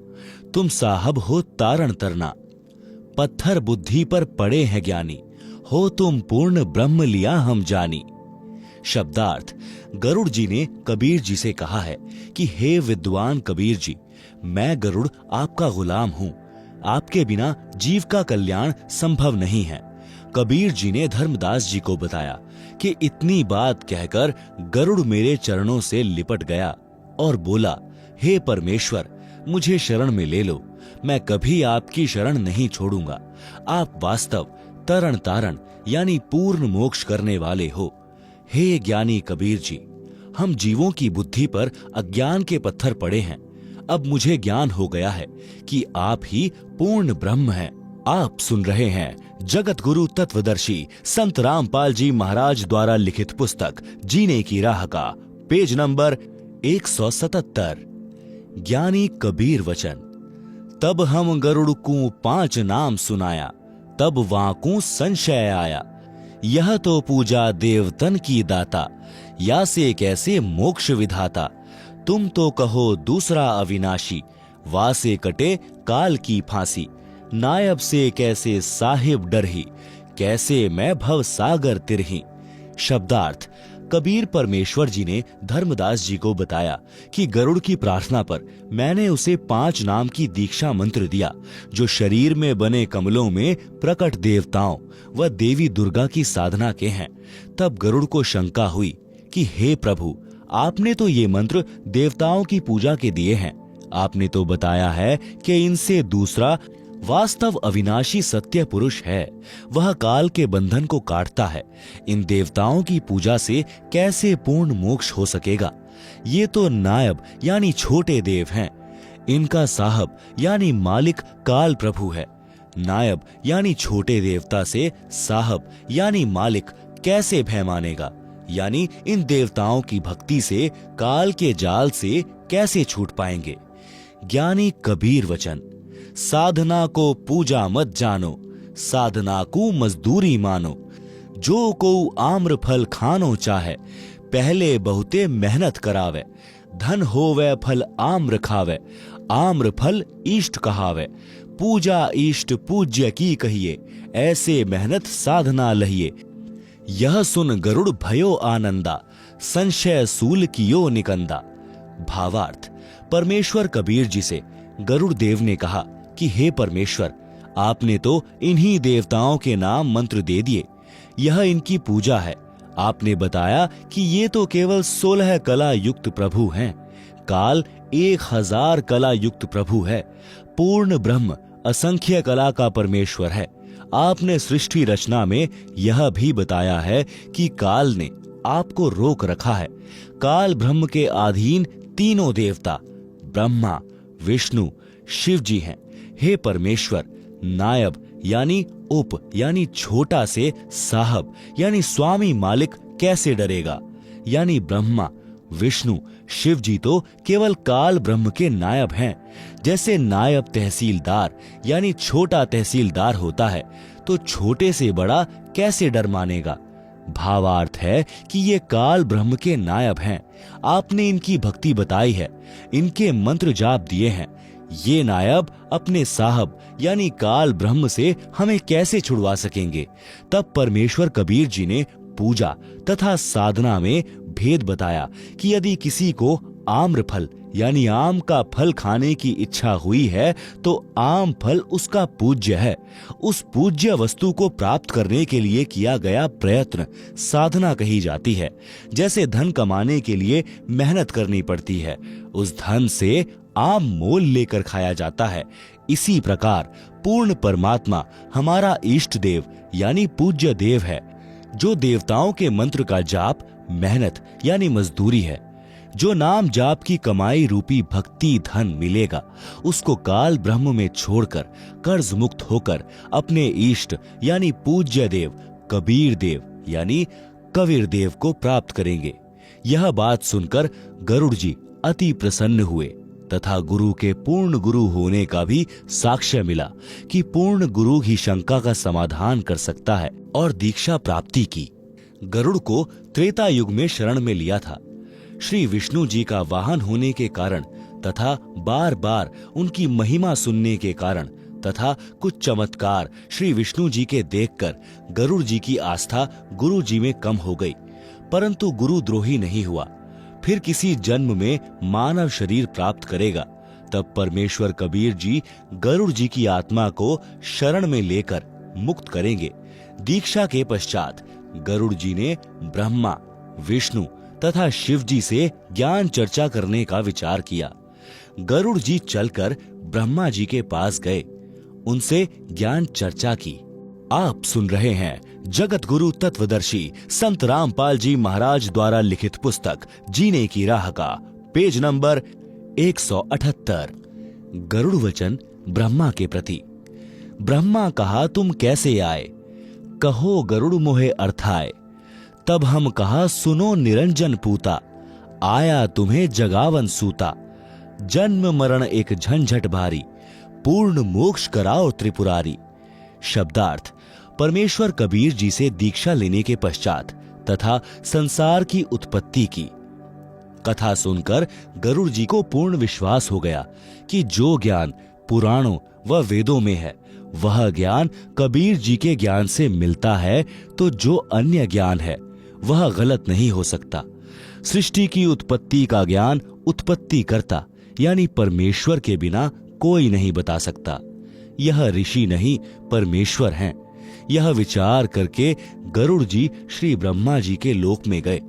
S1: तुम साहब हो तारण तरना। पत्थर बुद्धि पर पड़े हैं ज्ञानी, हो तुम पूर्ण ब्रह्म लिया हम जानी। शब्दार्थ, गरुड़ जी ने कबीर जी से कहा है कि हे विद्वान कबीर जी, मैं गरुड़ आपका गुलाम हूँ। आपके बिना जीव का कल्याण संभव नहीं है। कबीर जी ने धर्मदास जी को बताया कि इतनी बात कहकर गरुड़ मेरे चरणों से लिपट गया और बोला, हे परमेश्वर, मुझे शरण में ले लो। मैं कभी आपकी शरण नहीं छोड़ूंगा। आप वास्तव तरण तारण यानी पूर्ण मोक्ष करने वाले हो। हे ज्ञानी कबीर जी, हम जीवों की बुद्धि पर अज्ञान के पत्थर पड़े हैं। अब मुझे ज्ञान हो गया है कि आप ही पूर्ण ब्रह्म हैं। आप सुन रहे हैं जगत गुरु तत्वदर्शी संत रामपाल जी महाराज द्वारा लिखित पुस्तक जीने की राह का पेज नंबर 177। ज्ञानी कबीर वचन। तब हम गरुड़ को 5 नाम सुनाया, तब वाकू संशय आया। यह तो पूजा देवतन की दाता, या से कैसे मोक्ष विधाता। तुम तो कहो दूसरा अविनाशी, वा से कटे काल की फांसी। नायब से कैसे साहिब डरही, कैसे मैं भव सागर तिरही। शब्दार्थ, कबीर परमेश्वर जी ने धर्मदास जी को बताया कि गरुड़ की प्रार्थना पर मैंने उसे 5 नाम की दीक्षा मंत्र दिया, जो शरीर में बने कमलों में प्रकट देवताओं व देवी दुर्गा की साधना के हैं। तब गरुड़ को शंका हुई कि हे प्रभु, आपने तो ये मंत्र देवताओं की पूजा के दिए हैं। आपने तो बताया है कि इनसे दूसरा वास्तव अविनाशी सत्य पुरुष है, वह काल के बंधन को काटता है। इन देवताओं की पूजा से कैसे पूर्ण मोक्ष हो सकेगा। ये तो नायब यानी छोटे देव हैं। इनका साहब यानी मालिक काल प्रभु है। नायब यानी छोटे देवता से साहब यानी मालिक कैसे भय मानेगा, यानी इन देवताओं की भक्ति से काल के जाल से कैसे छूट पाएंगे। ज्ञानी कबीर वचन। साधना को पूजा मत जानो, साधना को मजदूरी मानो। जो को आम्र फल खानो चाहे, पहले बहुते मेहनत करावे। धन होवे फल आम्र खावे, आम्र फल इष्ट कहावे। पूजा इष्ट पूज्य की कहिए, ऐसे मेहनत साधना लहिए। यह सुन गरुड़ भयो आनंदा, संशय सूल कियो निकंदा। भावार्थ, परमेश्वर कबीर जी से गरुड़ देव ने कहा कि हे परमेश्वर, आपने तो इन्हीं देवताओं के नाम मंत्र दे दिए, यह इनकी पूजा है। आपने बताया कि ये तो केवल 16 कला युक्त प्रभु हैं। काल 1000 कला युक्त प्रभु है। पूर्ण ब्रह्म असंख्य कला का परमेश्वर है। आपने सृष्टि रचना में यह भी बताया है कि काल ने आपको रोक रखा है। काल ब्रह्म के अधीन तीनों देवता ब्रह्मा, विष्णु, शिव जी हैं। हे परमेश्वर, नायब यानी उप यानी छोटा से साहब यानी स्वामी मालिक कैसे डरेगा, यानी ब्रह्मा, विष्णु, शिव जी तो केवल काल ब्रह्म के नायब हैं। जैसे नायब तहसीलदार यानी छोटा तहसीलदार होता है, तो छोटे से बड़ा कैसे डर मानेगा। भावार्थ है कि ये काल ब्रह्म के नायब हैं। आपने इनकी भक्ति बताई है, इनके मंत्र जाप दिए हैं। ये नायब अपने साहब यानी काल ब्रह्म से हमें कैसे छुड़वा सकेंगे। तब परमेश्वर कबीर जी ने पूजा तथा साधना में भेद बताया कि यदि किसी को आम्र फल यानी आम का फल खाने की इच्छा हुई है, तो आम फल उसका पूज्य है। उस पूज्य वस्तु को प्राप्त करने के लिए किया गया प्रयत्न साधना कही जाती है। जैसे धन कमाने के लिए मेहनत करनी पड़ती है, उस धन से आम मोल लेकर खाया जाता है। इसी प्रकार पूर्ण परमात्मा हमारा इष्ट देव यानी पूज्य देव है। जो देवताओं के मंत्र का जाप मेहनत यानी मजदूरी है। जो नाम जाप की कमाई रूपी भक्ति धन मिलेगा, उसको काल ब्रह्म में छोड़कर कर्ज मुक्त होकर अपने इष्ट यानी पूज्य देव कबीर देव यानी कबीर देव को प्राप्त करेंगे। यह बात सुनकर गरुड़ जी अति प्रसन्न हुए तथा गुरु के पूर्ण गुरु होने का भी साक्ष्य मिला कि पूर्ण गुरु ही शंका का समाधान कर सकता है, और दीक्षा प्राप्ति की। गरुड़ को त्रेता युग में शरण में लिया था। श्री विष्णु जी का वाहन होने के कारण तथा बार बार उनकी महिमा सुनने के कारण तथा कुछ चमत्कार श्री विष्णु जी के देखकर गरुड़ जी की आस्था गुरु जी में कम हो गई, परंतु गुरु द्रोही नहीं हुआ। फिर किसी जन्म में मानव शरीर प्राप्त करेगा, तब परमेश्वर कबीर जी गरुड़ जी की आत्मा को शरण में लेकर मुक्त करेंगे। दीक्षा के पश्चात गरुड़ जी ने ब्रह्मा, विष्णु तथा शिव जी से ज्ञान चर्चा करने का विचार किया। गरुड़ जी चलकर ब्रह्मा जी के पास गए, उनसे ज्ञान चर्चा की। आप सुन रहे हैं जगत गुरु तत्वदर्शी संत रामपाल जी महाराज द्वारा लिखित पुस्तक जीने की राह का पेज नंबर 178। गरुड़ वचन ब्रह्मा के प्रति। ब्रह्मा कहा, तुम कैसे आए? कहो गरुड़ मोहे अर्थाए। तब हम कहा, सुनो निरंजन पूता, आया तुम्हें जगावन सूता। जन्म मरण एक झंझट भारी, पूर्ण मोक्ष कराओ त्रिपुरारी। शब्दार्थ। परमेश्वर कबीर जी से दीक्षा लेने के पश्चात तथा संसार की उत्पत्ति की कथा सुनकर गरुड़ जी को पूर्ण विश्वास हो गया कि जो ज्ञान पुराणों व वेदों में है वह ज्ञान कबीर जी के ज्ञान से मिलता है, तो जो अन्य ज्ञान है वह गलत नहीं हो सकता। सृष्टि की उत्पत्ति का ज्ञान उत्पत्ति करता यानी परमेश्वर के बिना कोई नहीं बता सकता। यह ऋषि नहीं परमेश्वर हैं। यह विचार करके गरुड़ जी श्री ब्रह्मा जी के लोक में गए,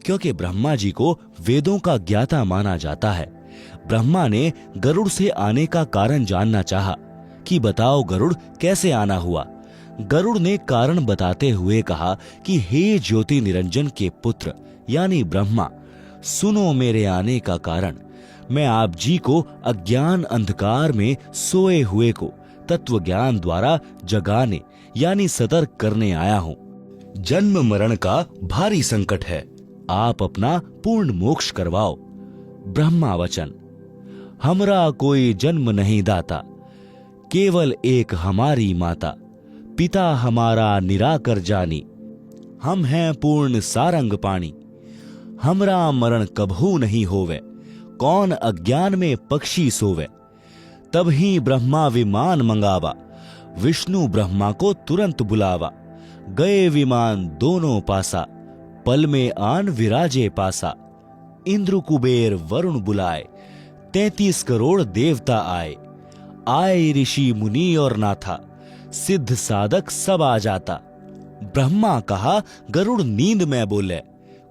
S1: क्योंकि ब्रह्मा जी को वेदों का ज्ञाता माना जाता है। ब्रह्मा ने गरुड़ से आने का कारण जानना चाहा कि बताओ गरुड़ कैसे आना हुआ। गरुड़ ने कारण बताते हुए कहा कि हे ज्योति निरंजन के पुत्र यानी ब्रह्मा, सुनो मेरे आने का कारण। मैं आप जी को अज्ञान अंधकार में सोए हुए को तत्व ज्ञान द्वारा जगाने यानी सतर्क करने आया हूं। जन्म मरण का भारी संकट है, आप अपना पूर्ण मोक्ष करवाओ। ब्रह्मा वचन। हमरा कोई जन्म नहीं दाता, केवल एक हमारी माता। पिता हमारा निराकर जानी, हम हैं पूर्ण सारंग पानी। हमरा मरण कभू नहीं होवे, कौन अज्ञान में पक्षी सोवे। तब ही ब्रह्मा विमान मंगावा, विष्णु ब्रह्मा को तुरंत बुलावा। गए विमान दोनों पासा, पल में आन विराजे पासा। इंद्र कुबेर वरुण बुलाए, 33 करोड़ देवता आए। आए ऋषि मुनि और नाथा, सिद्ध साधक सब आ जाता। ब्रह्मा कहा, गरुड़ नींद में बोले,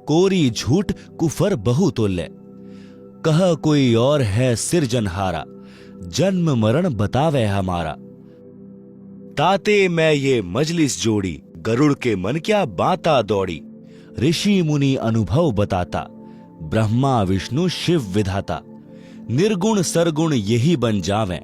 S1: कोरी झूठ कुफर बहु तोले। कह कोई और है सिरजनहारा, जन्म मरण बतावे हमारा। ताते मैं ये मजलिस जोड़ी, गरुड़ के मन क्या बाता दौड़ी। ऋषि मुनि अनुभव बताता, ब्रह्मा विष्णु शिव विधाता। निर्गुण सरगुण यही बन जावें,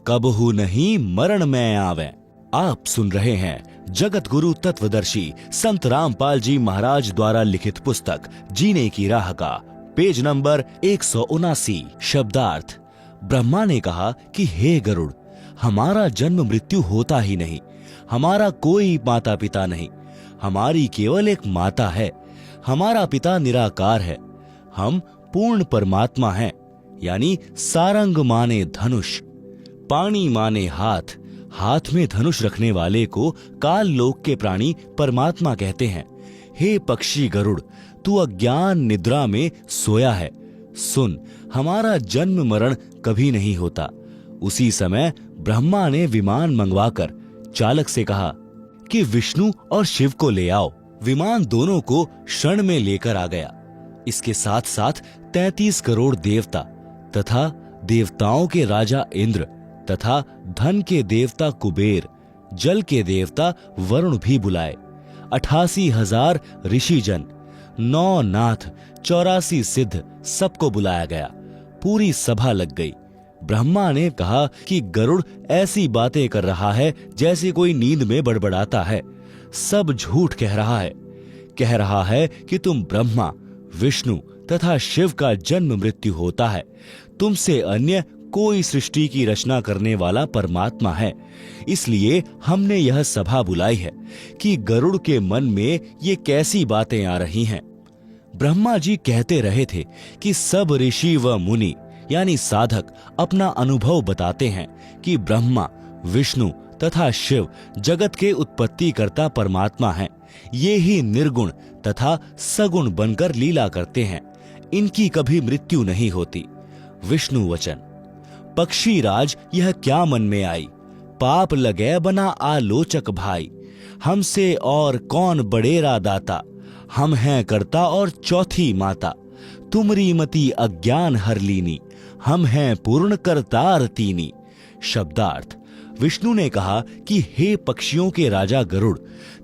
S1: कबहू नहीं मरण में आवें। आप सुन रहे हैं जगत गुरु तत्वदर्शी संत रामपाल जी महाराज द्वारा लिखित पुस्तक जीने की राह का पेज नंबर 179। शब्दार्थ। ब्रह्मा ने कहा कि हे गरुड़, हमारा जन्म मृत्यु होता ही नहीं, हमारा कोई माता पिता नहीं, हमारी केवल एक माता है। हमारा पिता निराकार है, हम पूर्ण परमात्मा हैं, यानी सारंग माने धनुष, पानी माने हाथ, हाथ में धनुष रखने वाले को काल लोक के प्राणी परमात्मा कहते हैं। हे पक्षी गरुड़, तू अज्ञान निद्रा में सोया है। सुन, हमारा जन्म मरण कभी नहीं होता। उसी समय ब्रह्मा ने विमान मंगवाकर चालक से कहा कि विष्णु और शिव को ले आओ। विमान दोनों को क्षण में लेकर आ गया। इसके साथ साथ 33 करोड़ देवता तथा देवताओं के राजा इंद्र तथा धन के देवता कुबेर, जल के देवता वरुण भी बुलाए। 88,000 ऋषिजन, 9 नाथ, 84 सिद्ध, सबको बुलाया गया। पूरी सभा लग गई। ब्रह्मा ने कहा कि गरुड़ ऐसी बातें कर रहा है जैसे कोई नींद में बड़बड़ाता है। सब झूठ कह रहा है कि तुम ब्रह्मा, विष्णु तथा शिव का जन्म मृत्यु होता है। तुमसे अन्य कोई सृष्टि की रचना करने वाला परमात्मा है। इसलिए हमने यह सभा बुलाई है कि गरुड़ के मन में ये कैसी बातें आ रही हैं। ब्रह्मा जी कहते रहे थे कि सब ऋषि व मुनि यानी साधक अपना अनुभव बताते हैं कि ब्रह्मा, विष्णु तथा शिव जगत के उत्पत्तिकर्ता परमात्मा हैं। ये ही निर्गुण तथा सगुण बनकर लीला करते हैं। इनकी कभी मृत्यु नहीं होती। विष्णु वचन। पक्षी राज यह क्या मन में आई, पाप लगे बना आलोचक भाई। हमसे और कौन बड़ेरा दाता, हम हैं कर्ता और चौथी माता। तुमरी मति अज्ञान हर लीनी, हम हैं पूर्ण करतार तीनी। शब्दार्थ। विष्णु ने कहा कि हे पक्षियों के राजा गरुड़,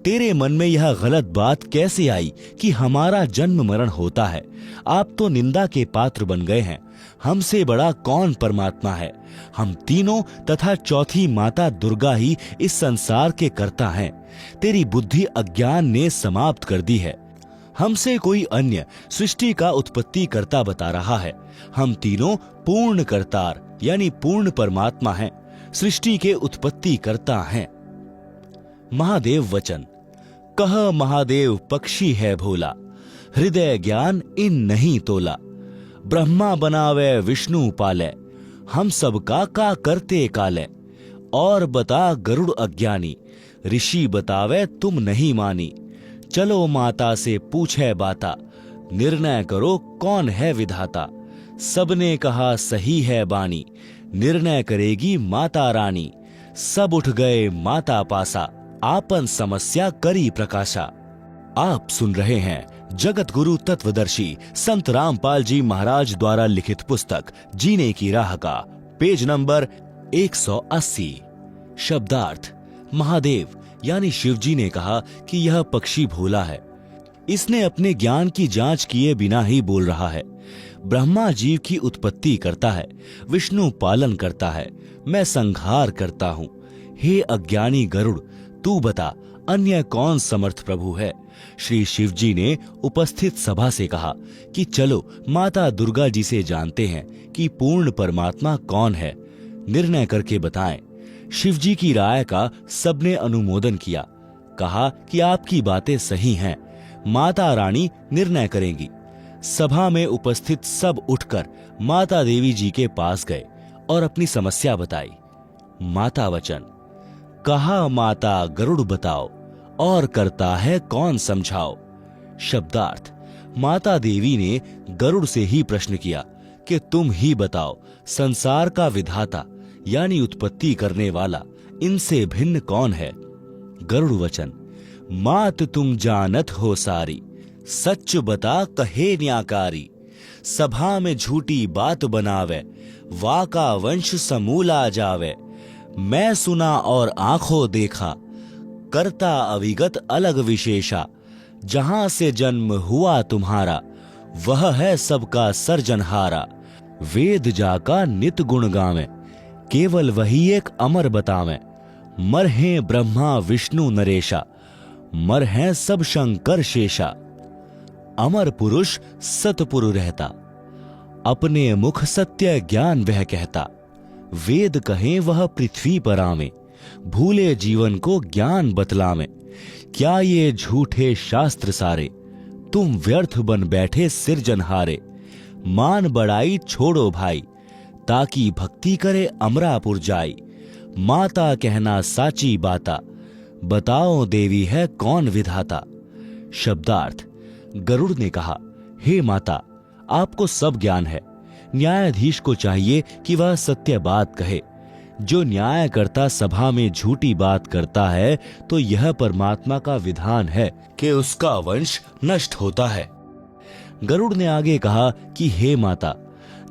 S1: तेरे मन में यह गलत बात कैसे आई कि हमारा जन्म मरण होता है। आप तो निंदा के पात्र बन गए हैं। हमसे बड़ा कौन परमात्मा है। हम तीनों तथा चौथी माता दुर्गा ही इस संसार के कर्ता हैं। तेरी बुद्धि अज्ञान ने समाप्त कर दी है। हमसे कोई अन्य सृष्टि का उत्पत्ति करता बता रहा है। हम तीनों पूर्ण करतार यानी पूर्ण परमात्मा हैं, सृष्टि के उत्पत्ति करता हैं। महादेव वचन। कह महादेव पक्षी है भोला, हृदय ज्ञान इन नहीं तोला। ब्रह्मा बनावे विष्णु पाले, हम सबका का करते काले। और बता गरुड़ अज्ञानी, ऋषि बतावे तुम नहीं मानी। चलो माता से पूछे बाता, निर्णय करो कौन है विधाता। सबने कहा सही है बानी, निर्णय करेगी माता रानी। सब उठ गए माता पासा, आपन समस्या करी प्रकाशा। आप सुन रहे हैं जगत गुरु तत्वदर्शी संत रामपाल जी महाराज द्वारा लिखित पुस्तक जीने की राह का पेज नंबर 180। शब्दार्थ। महादेव यानी शिवजी ने कहा कि यह पक्षी भोला है। इसने अपने ज्ञान की जांच किए बिना ही बोल रहा है। ब्रह्मा जीव की उत्पत्ति करता है, विष्णु पालन करता है, मैं संहार करता हूँ। हे अज्ञानी गरुड़, तू बता अन्य कौन समर्थ प्रभु है। श्री शिवजी ने उपस्थित सभा से कहा कि चलो माता दुर्गा जी से जानते हैं कि पूर्ण परमात्मा कौन है, निर्णय करके बताएं। शिवजी की राय का सबने अनुमोदन किया। कहा कि आपकी बातें सही हैं, माता रानी निर्णय करेंगी। सभा में उपस्थित सब उठकर माता देवी जी के पास गए और अपनी समस्या बताई। माता वचन। कहा माता गरुड़ बताओ, और करता है कौन समझाओ। शब्दार्थ। माता देवी ने गरुड़ से ही प्रश्न किया कि तुम ही बताओ, संसार का विधाता यानी उत्पत्ति करने वाला इनसे भिन्न कौन है। गरुड़ वचन। मात तुम जानत हो सारी, सच बता कहे न्याकारी। सभा में झूठी बात बनावे, वाका वंश समूला जावे। मैं सुना और आंखों देखा, करता अविगत अलग विशेषा। जहां से जन्म हुआ तुम्हारा, वह है सबका सर्जनहारा। वेद जाका नित गुण गावे, केवल वही एक अमर बतावे। मर हैं ब्रह्मा विष्णु नरेशा, मर हैं सब शंकर शेषा। अमर पुरुष सतपुरु रहता, अपने मुख सत्य ज्ञान वह कहता। वेद कहें वह पृथ्वी पर आवे, भूले जीवन को ज्ञान बतलावे। क्या ये झूठे शास्त्र सारे, तुम व्यर्थ बन बैठे सिरजनहारे। मान बड़ाई छोड़ो भाई, ताकि भक्ति करे अमरापुर जाई। माता कहना साची बाता, बताओ देवी है कौन विधाता। शब्दार्थ। गरुड़ ने कहा, हे माता, आपको सब ज्ञान है। न्यायाधीश को चाहिए कि वह सत्य बात कहे। जो न्यायकर्ता सभा में झूठी बात करता है तो यह परमात्मा का विधान है कि उसका वंश नष्ट होता है। गरुड़ ने आगे कहा कि हे माता,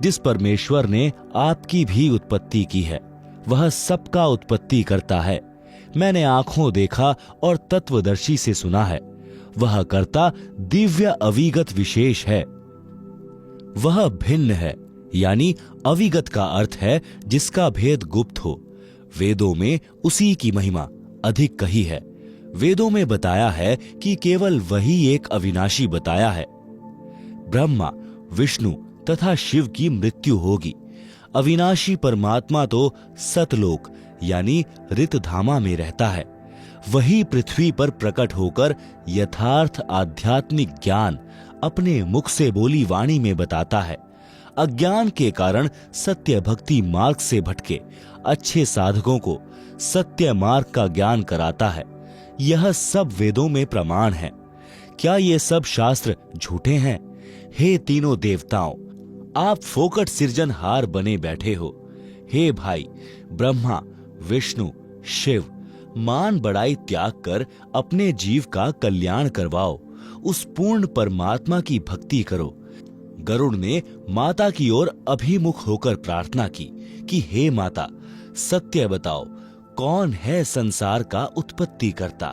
S1: जिस परमेश्वर ने आपकी भी उत्पत्ति की है, वह सबका उत्पत्ति करता है। मैंने आंखों देखा और तत्वदर्शी से सुना है। वह कर्ता दिव्य अविगत विशेष है। वह भिन्न है, यानी अविगत का अर्थ है जिसका भेद गुप्त हो। वेदों में उसी की महिमा अधिक कही है। वेदों में बताया है कि केवल वही एक अविनाशी बताया है। ब्रह्मा, विष्णु तथा शिव की मृत्यु होगी। अविनाशी परमात्मा तो सतलोक यानी ऋतधामा में रहता है। वही पृथ्वी पर प्रकट होकर यथार्थ आध्यात्मिक ज्ञान अपने मुख से बोली वाणी में बताता है। अज्ञान के कारण सत्य भक्ति मार्ग से भटके अच्छे साधकों को सत्य मार्ग का ज्ञान कराता है। यह सब वेदों में प्रमाण है। क्या ये सब शास्त्र झूठे हैं? हे तीनों देवताओं, आप फोकट सिरजनहार बने बैठे हो। हे भाई, ब्रह्मा, विष्णु, शिव, मान बड़ाई त्याग कर अपने जीव का कल्याण करवाओ। उस पूर्ण परमात्मा की भक्ति करो। गरुड़ ने माता की ओर अभिमुख होकर प्रार्थना की कि हे माता, सत्य बताओ, कौन है संसार का उत्पत्ति करता?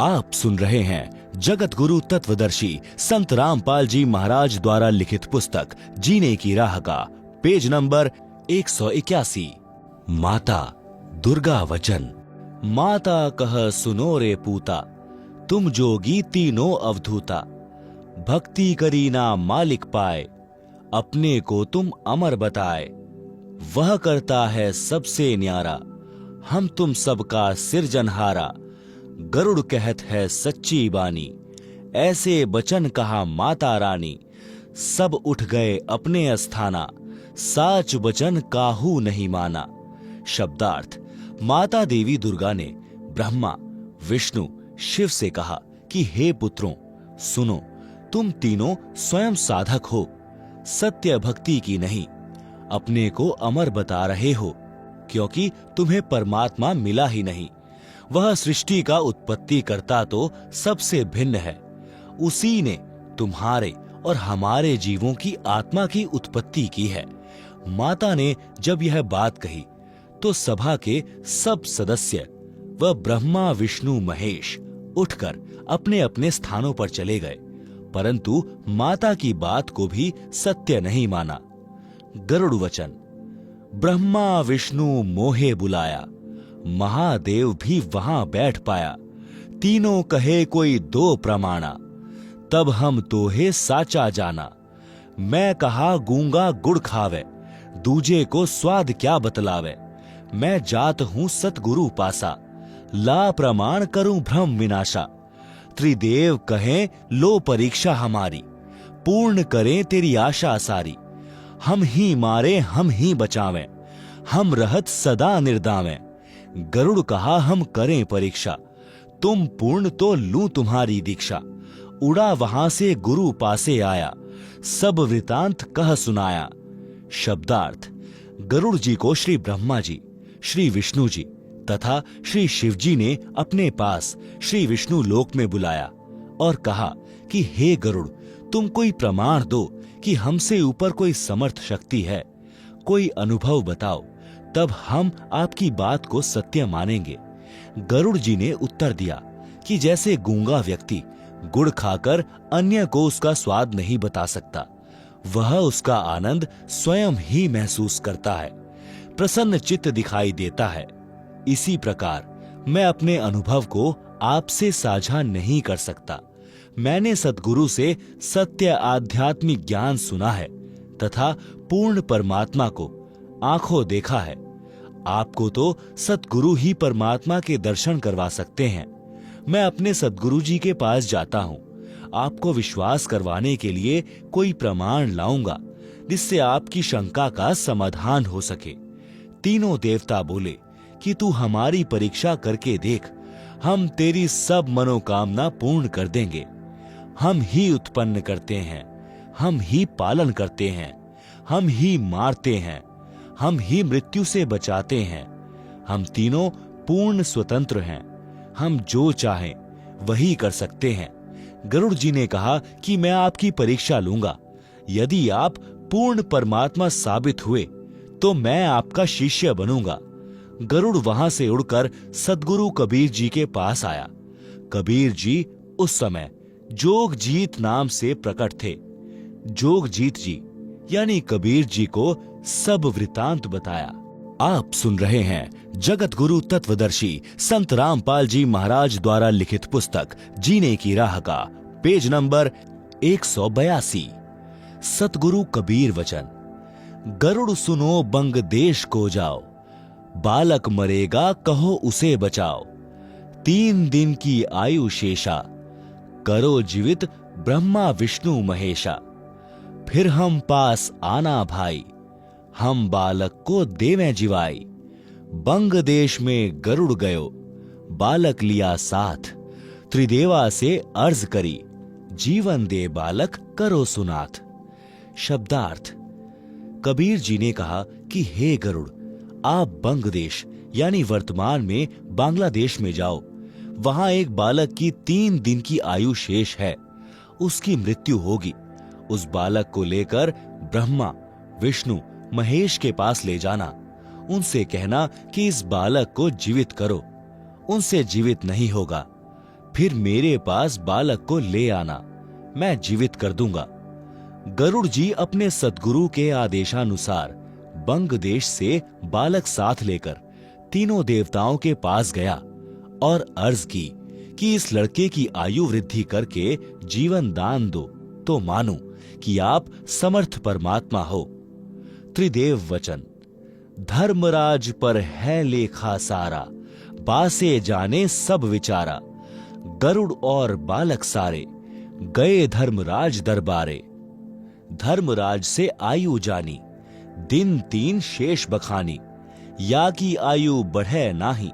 S1: आप सुन रहे हैं जगत गुरु तत्वदर्शी संत रामपाल जी महाराज द्वारा लिखित पुस्तक जीने की राह का पेज नंबर 181। माता दुर्गा वचन। माता कह सुनो रे पूता, तुम जोगी तीनों अवधूता। भक्ति करी ना मालिक पाए, अपने को तुम अमर बताए। वह करता है सबसे न्यारा, हम तुम सबका सिरजनहारा। गरुड़ कहत है सच्ची बानी, ऐसे बचन कहा माता रानी। सब उठ गए अपने अस्थाना, साच बचन काहू नहीं माना। शब्दार्थ। माता देवी दुर्गा ने ब्रह्मा, विष्णु, शिव से कहा कि हे पुत्रों, सुनो, तुम तीनों स्वयं साधक हो, सत्य भक्ति की नहीं, अपने को अमर बता रहे हो, क्योंकि तुम्हें परमात्मा मिला ही नहीं। वह सृष्टि का उत्पत्ति करता तो सबसे भिन्न है। उसी ने तुम्हारे और हमारे जीवों की आत्मा की उत्पत्ति की है। माता ने जब यह बात कही तो सभा के सब सदस्य व ब्रह्मा, विष्णु, महेश उठकर अपने अपने स्थानों पर चले गए, परंतु माता की बात को भी सत्य नहीं माना। गरुड़ वचन। ब्रह्मा विष्णु मोहे बुलाया, महादेव भी वहां बैठ पाया। तीनों कहे कोई दो प्रमाणा, तब हम तोहे साचा जाना। मैं कहा गूंगा गुड़ खावे, दूजे को स्वाद क्या बतलावे। मैं जात हूं सतगुरु पासा, ला प्रमाण करूं भ्रम विनाशा। त्रिदेव कहें लो परीक्षा हमारी, पूर्ण करें तेरी आशा सारी। हम ही मारे हम ही बचावें, हम रहत सदा निर्दावें। गरुड़ कहा हम करें परीक्षा, तुम पूर्ण तो लूं तुम्हारी दीक्षा। उड़ा वहां से गुरु पासे आया, सब वृतांत कह सुनाया। शब्दार्थ। गरुड़ जी को श्री ब्रह्मा जी, श्री विष्णु जी तथा श्री शिव जी ने अपने पास श्री विष्णु लोक में बुलाया और कहा कि हे गरुड़, तुम कोई प्रमाण दो कि हमसे ऊपर कोई समर्थ शक्ति है, कोई अनुभव बताओ, तब हम आपकी बात को सत्य मानेंगे। गरुड़ जी ने उत्तर दिया कि जैसे गूंगा व्यक्ति गुड़ खाकर अन्य को उसका स्वाद नहीं बता सकता, वह उसका आनंद स्वयं ही महसूस करता है, प्रसन्न चित्त दिखाई देता है। इसी प्रकार मैं अपने अनुभव को आपसे साझा नहीं कर सकता। मैंने सद्गुरु से सत्य आध्यात्मिक ज्ञान सुना है तथा पूर्ण परमात्मा को आंखों देखा है। आपको तो सद्गुरु ही परमात्मा के दर्शन करवा सकते हैं। मैं अपने सद्गुरु जी के पास जाता हूँ, आपको विश्वास करवाने के लिए कोई प्रमाण लाऊंगा जिससे आपकी शंका का समाधान हो सके। तीनों देवता बोले कि तू हमारी परीक्षा करके देख, हम तेरी सब मनोकामना पूर्ण कर देंगे। हम ही उत्पन्न करते हैं, हम ही पालन करते हैं, हम ही मारते हैं, हम ही मृत्यु से बचाते हैं। हम तीनों पूर्ण स्वतंत्र हैं, हम जो चाहें वही कर सकते हैं। गरुड़ जी ने कहा कि मैं आपकी परीक्षा लूंगा, यदि आप पूर्ण परमात्मा साबित हुए तो मैं आपका शिष्य बनूंगा। गरुड़ वहां से उड़कर सद्गुरु कबीर जी के पास आया। कबीर जी उस समय जोगजीत नाम से प्रकट थे। जोगजीत जी यानी कबीर जी को सब वृतांत बताया। आप सुन रहे हैं जगत गुरु तत्वदर्शी संत रामपाल जी महाराज द्वारा लिखित पुस्तक जीने की राह का पेज नंबर 182। सतगुरु कबीर वचन। गरुड़ सुनो बंग देश को जाओ, बालक मरेगा कहो उसे बचाओ। 3 दिन की आयु शेषा, करो जीवित ब्रह्मा विष्णु महेशा। फिर हम पास आना भाई, हम बालक को देवें जिवाई। बंग देश में गरुड़ गयो, बालक लिया साथ। त्रिदेवा से अर्ज करी, जीवन दे बालक करो सुनाथ। शब्दार्थ। कबीर जी ने कहा कि हे गरुड़, आप बंग देश यानी वर्तमान में बांग्लादेश में जाओ। वहां एक बालक की 3 दिन की आयु शेष है, उसकी मृत्यु होगी। उस बालक को लेकर ब्रह्मा, विष्णु, महेश के पास ले जाना। उनसे कहना कि इस बालक को जीवित करो। उनसे जीवित नहीं होगा, फिर मेरे पास बालक को ले आना, मैं जीवित कर दूंगा। गरुड़ जी अपने सद्गुरु के आदेशानुसार बंग देश से बालक साथ लेकर तीनों देवताओं के पास गया और अर्ज की कि इस लड़के की आयु वृद्धि करके जीवन दान दो तो मानूं कि आप समर्थ परमात्मा हो। त्रिदेव वचन। धर्मराज पर है लेखा सारा, बासे जाने सब विचारा। गरुड़ और बालक सारे गए धर्मराज दरबारे। धर्मराज से आयु जानी, दिन 3 शेष बखानी। या की आयु बढ़े नाही,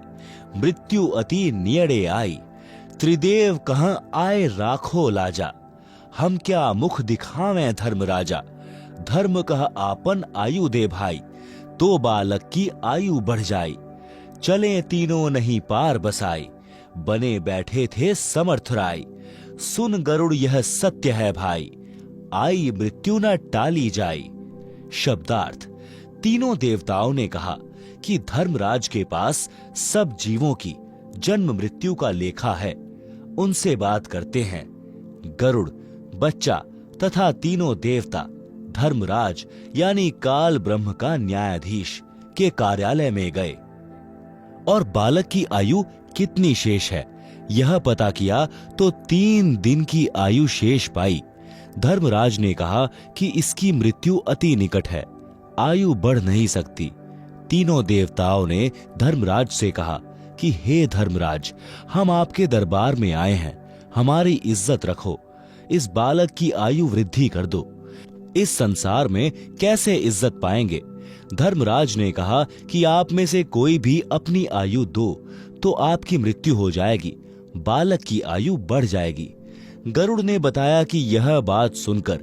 S1: मृत्यु अति नियड़े आई। त्रिदेव कहाँ आए राखो लाजा, हम क्या मुख दिखावें धर्मराजा। धर्म कह आपन आयु दे भाई, तो बालक की आयु बढ़ जाई। चले तीनों नहीं पार बसाई, बने बैठे थे समर्थ राय। सुन गरुड़ यह सत्य है भाई, आई मृत्यु न टाली जाई। शब्दार्थ। तीनों देवताओं ने कहा कि धर्मराज के पास सब जीवों की जन्म मृत्यु का लेखा है, उनसे बात करते हैं। गरुड़, बच्चा तथा तीनों देवता धर्मराज यानी काल ब्रह्म का न्यायाधीश के कार्यालय में गए और बालक की आयु कितनी शेष है यह पता किया तो 3 दिन की आयु शेष पाई। धर्मराज ने कहा कि इसकी मृत्यु अति निकट है, आयु बढ़ नहीं सकती। तीनों देवताओं ने धर्मराज से कहा कि हे धर्मराज, हम आपके दरबार में आए हैं, हमारी इज्जत रखो, इस बालक की आयु वृद्धि कर दो। इस संसार में कैसे इज्जत पाएंगे? धर्मराज ने कहा कि आप में से कोई भी अपनी आयु दो तो आपकी मृत्यु हो जाएगी, बालक की आयु बढ़ जाएगी। गरुड़ ने बताया कि यह बात सुनकर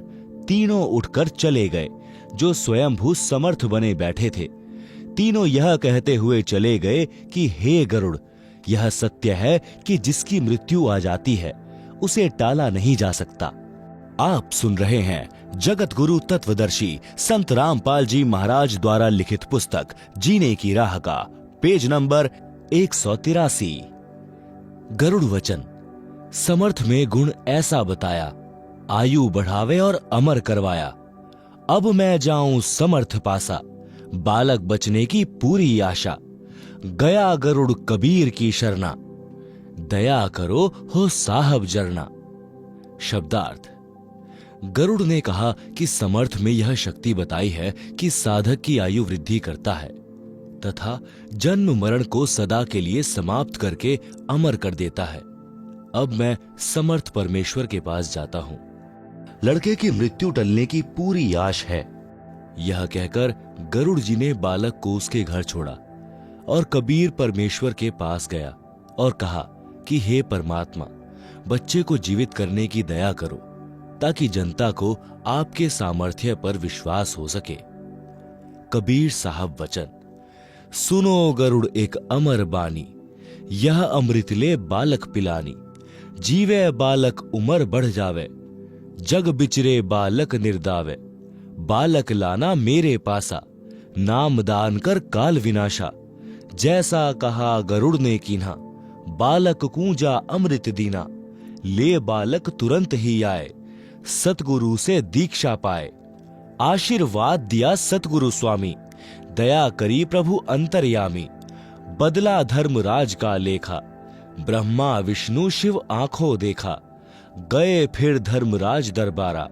S1: तीनों उठकर चले गए, जो स्वयंभू समर्थ बने बैठे थे। तीनों यह कहते हुए चले गए कि हे गरुड़, यह सत्य है कि जिसकी मृत्यु आ जाती है उसे टाला नहीं जा सकता। आप सुन रहे हैं जगत गुरु तत्वदर्शी संत रामपाल जी महाराज द्वारा लिखित पुस्तक जीने की राह का पेज नंबर 183। गरुड़ वचन। समर्थ में गुण ऐसा बताया, आयु बढ़ावे और अमर करवाया। अब मैं जाऊं समर्थ पासा, बालक बचने की पूरी आशा। गया गरुड़ कबीर की शरणा, दया करो हो साहब जरना। शब्दार्थ। गरुड़ ने कहा कि समर्थ में यह शक्ति बताई है कि साधक की आयु वृद्धि करता है तथा जन्म मरण को सदा के लिए समाप्त करके अमर कर देता है। अब मैं समर्थ परमेश्वर के पास जाता हूं, लड़के की मृत्यु टलने की पूरी आश है। यह कहकर गरुड़ जी ने बालक को उसके घर छोड़ा और कबीर परमेश्वर के पास गया और कहा कि हे परमात्मा, बच्चे को जीवित करने की दया करो ताकि जनता को आपके सामर्थ्य पर विश्वास हो सके। कबीर साहब वचन। सुनो गरुड़ एक अमर बानी, यह अमृत ले बालक पिलानी। जीवे बालक उमर बढ़ जावे, जग बिचरे बालक निर्दावे। बालक लाना मेरे पासा, नाम दान कर काल विनाशा। जैसा कहा गरुड़ ने कीन्हा, बालक कूंजा अमृत दीना। ले बालक तुरंत ही आए, सतगुरु से दीक्षा पाए। आशीर्वाद दिया सतगुरु स्वामी, दया करी प्रभु अंतर्यामी। बदला धर्मराज का लेखा, ब्रह्मा विष्णु शिव आंखों देखा। गए फिर धर्मराज दरबारा,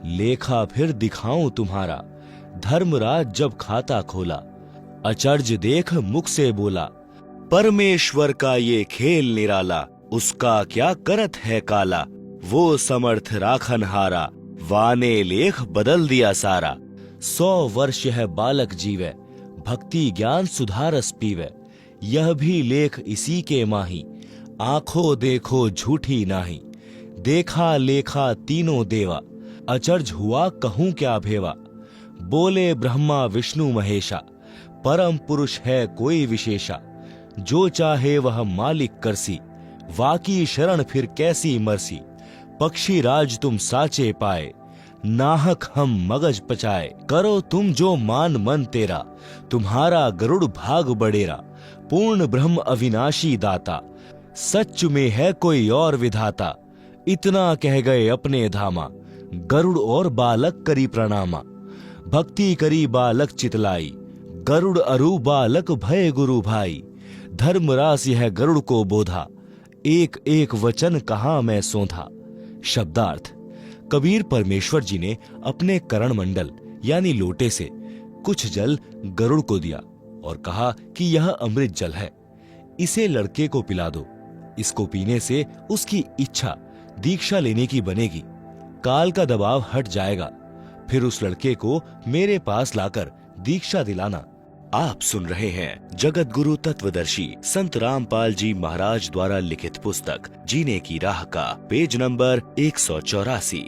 S1: लेखा फिर दिखाऊं तुम्हारा। धर्मराज जब खाता खोला, अचर्ज देख मुख से बोला। परमेश्वर का ये खेल निराला, उसका क्या करत है काला। वो समर्थ राखन हारा, वाने लेख बदल दिया सारा। 100 वर्ष है बालक जीवे, भक्ति ज्ञान सुधारस पीवे, यह भी लेख इसी के माही। आंखों देखो झूठी नाही, देखा लेखा तीनों देवा, अचर्ज हुआ कहूं क्या भेवा। बोले ब्रह्मा विष्णु महेशा, परम पुरुष है कोई विशेषा। जो चाहे वह मालिक करसी, वाकी शरण फिर कैसी मरसी। पक्षी राज तुम साचे पाए, नाहक हम मगज पचाए। करो तुम जो मान मन तेरा, तुम्हारा गरुड़ भाग बड़ेरा। पूर्ण ब्रह्म अविनाशी दाता, सच में है कोई और विधाता। इतना कह गए अपने धामा, गरुड़ और बालक करी प्रणामा। भक्ति करी बालक चितलाई, गरुड़ अरु बालक भय गुरु भाई। धर्मरास यह गरुड़ को बोधा, एक एक वचन कहा मैं सोधा। शब्दार्थ: कबीर परमेश्वर जी ने अपने करण मंडल यानी लोटे से कुछ जल गरुड़ को दिया और कहा कि यह अमृत जल है, इसे लड़के को पिला दो। इसको पीने से उसकी इच्छा दीक्षा लेने की बनेगी, काल का दबाव हट जाएगा। फिर उस लड़के को मेरे पास लाकर दीक्षा दिलाना। आप सुन रहे हैं जगत गुरु तत्वदर्शी संत रामपाल जी महाराज द्वारा लिखित पुस्तक जीने की राह का पेज नंबर 184।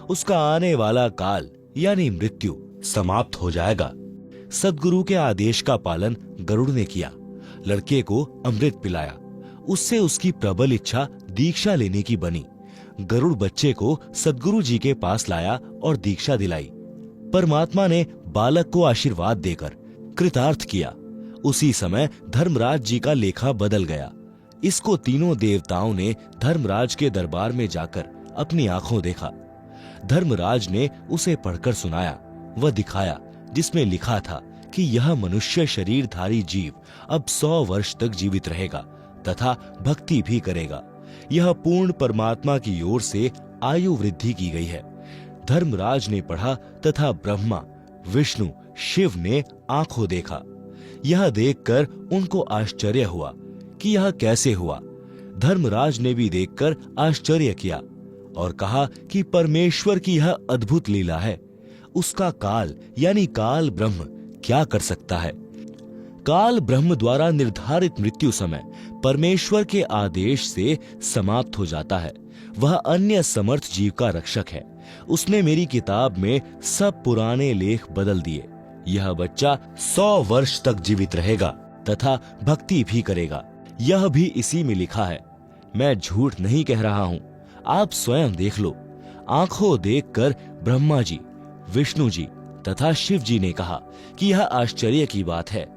S1: उसका आने वाला काल यानी मृत्यु समाप्त हो जाएगा। सद्गुरु के आदेश का पालन गरुड़ ने किया, लड़के को अमृत पिलाया, उससे उसकी प्रबल इच्छा दीक्षा लेने की बनी। गरुड़ बच्चे को सद्गुरु जी के पास लाया और दीक्षा दिलाई। परमात्मा ने बालक को आशीर्वाद देकर कृतार्थ किया। उसी समय धर्मराज जी का लेखा बदल गया। इसको तीनों देवताओं ने धर्मराज के दरबार में जाकर अपनी आंखों देखा। धर्मराज ने उसे पढ़कर सुनाया व दिखाया, जिसमें लिखा था कि यह मनुष्य शरीरधारी जीव अब 100 वर्ष तक जीवित रहेगा तथा भक्ति भी करेगा। यह पूर्ण परमात्मा की ओर से आयु वृद्धि की गई है। धर्मराज ने पढ़ा तथा ब्रह्मा विष्णु शिव ने आंखों देखा। यह देखकर उनको आश्चर्य हुआ कि यह कैसे हुआ। धर्मराज ने भी देखकर आश्चर्य किया और कहा कि परमेश्वर की यह अद्भुत लीला है। उसका काल यानी काल ब्रह्म क्या कर सकता है। काल ब्रह्म द्वारा निर्धारित मृत्यु समय परमेश्वर के आदेश से समाप्त हो जाता है। वह अन्य समर्थ जीव का रक्षक है। उसने मेरी किताब में सब पुराने लेख बदल दिए। यह बच्चा 100 वर्ष तक जीवित रहेगा तथा भक्ति भी करेगा। यह भी इसी में लिखा है। मैं झूठ नहीं कह रहा हूँ, आप स्वयं देख लो। आंखों देखकर ब्रह्मा जी, विष्णु जी तथा शिव जी ने कहा कि यह आश्चर्य की बात है।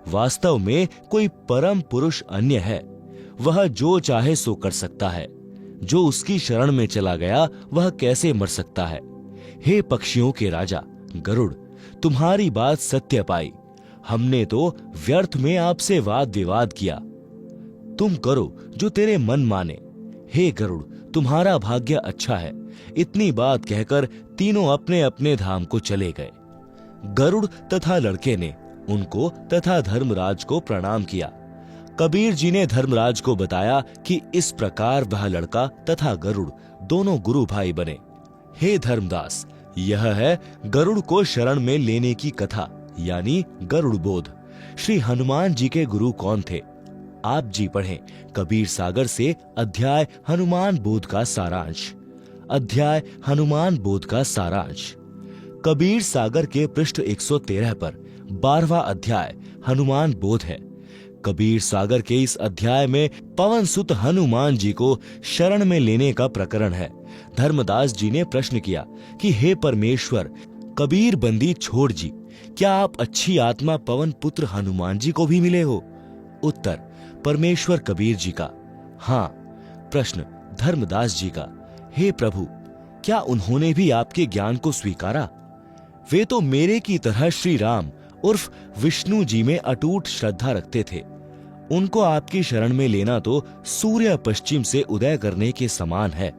S1: वास्तव में कोई परम पुरुष अन्य है। वह जो चाहे सो कर सकता है। जो उसकी शरण में चला गया वह कैसे मर सकता है। हे पक्षियों के राजा गरुड़, तुम्हारी बात सत्य पाई। हमने तो व्यर्थ में आपसे वाद विवाद किया। तुम करो जो तेरे मन माने। हे गरुड़, तुम्हारा भाग्य अच्छा है। इतनी बात कहकर तीनों अपने अपने धाम को चले गए। गरुड़ तथा लड़के ने उनको तथा धर्मराज को प्रणाम किया। कबीर जी ने धर्मराज को बताया कि इस प्रकार वह लड़का तथा गरुड़ दोनों गुरु भाई बने। हे धर्मदास, यह है गरुड़ को शरण में लेने की कथा यानी गरुड़ बोध। श्री हनुमान जी के गुरु कौन थे? आप जी पढ़ें कबीर सागर से अध्याय हनुमान बोध का सारांश। अध्याय हनुमान बोध का सारांश कबीर सागर के पृष्ठ 113 पर 12वां अध्याय हनुमान बोध है। कबीर सागर के इस अध्याय में पवन सुत हनुमान जी को शरण में लेने का प्रकरण है। धर्मदास जी ने प्रश्न किया कि हे परमेश्वर, कबीर बंदी छोड़ जी, क्या आप अच्छी आत्मा पवन पुत्र हनुमान जी को भी मिले हो? उत्तर, परमेश्वर कबीर जी का हाँ। प्रश्न धर्मदास जी का, हे प्रभु, क्या उन्होंने भी आपके ज्ञान को स्वीकारा? वे तो मेरे की तरह श्री राम उर्फ विष्णु जी में अटूट श्रद्धा रखते थे। उनको आपकी शरण में लेना तो सूर्य पश्चिम से उदय करने के समान है।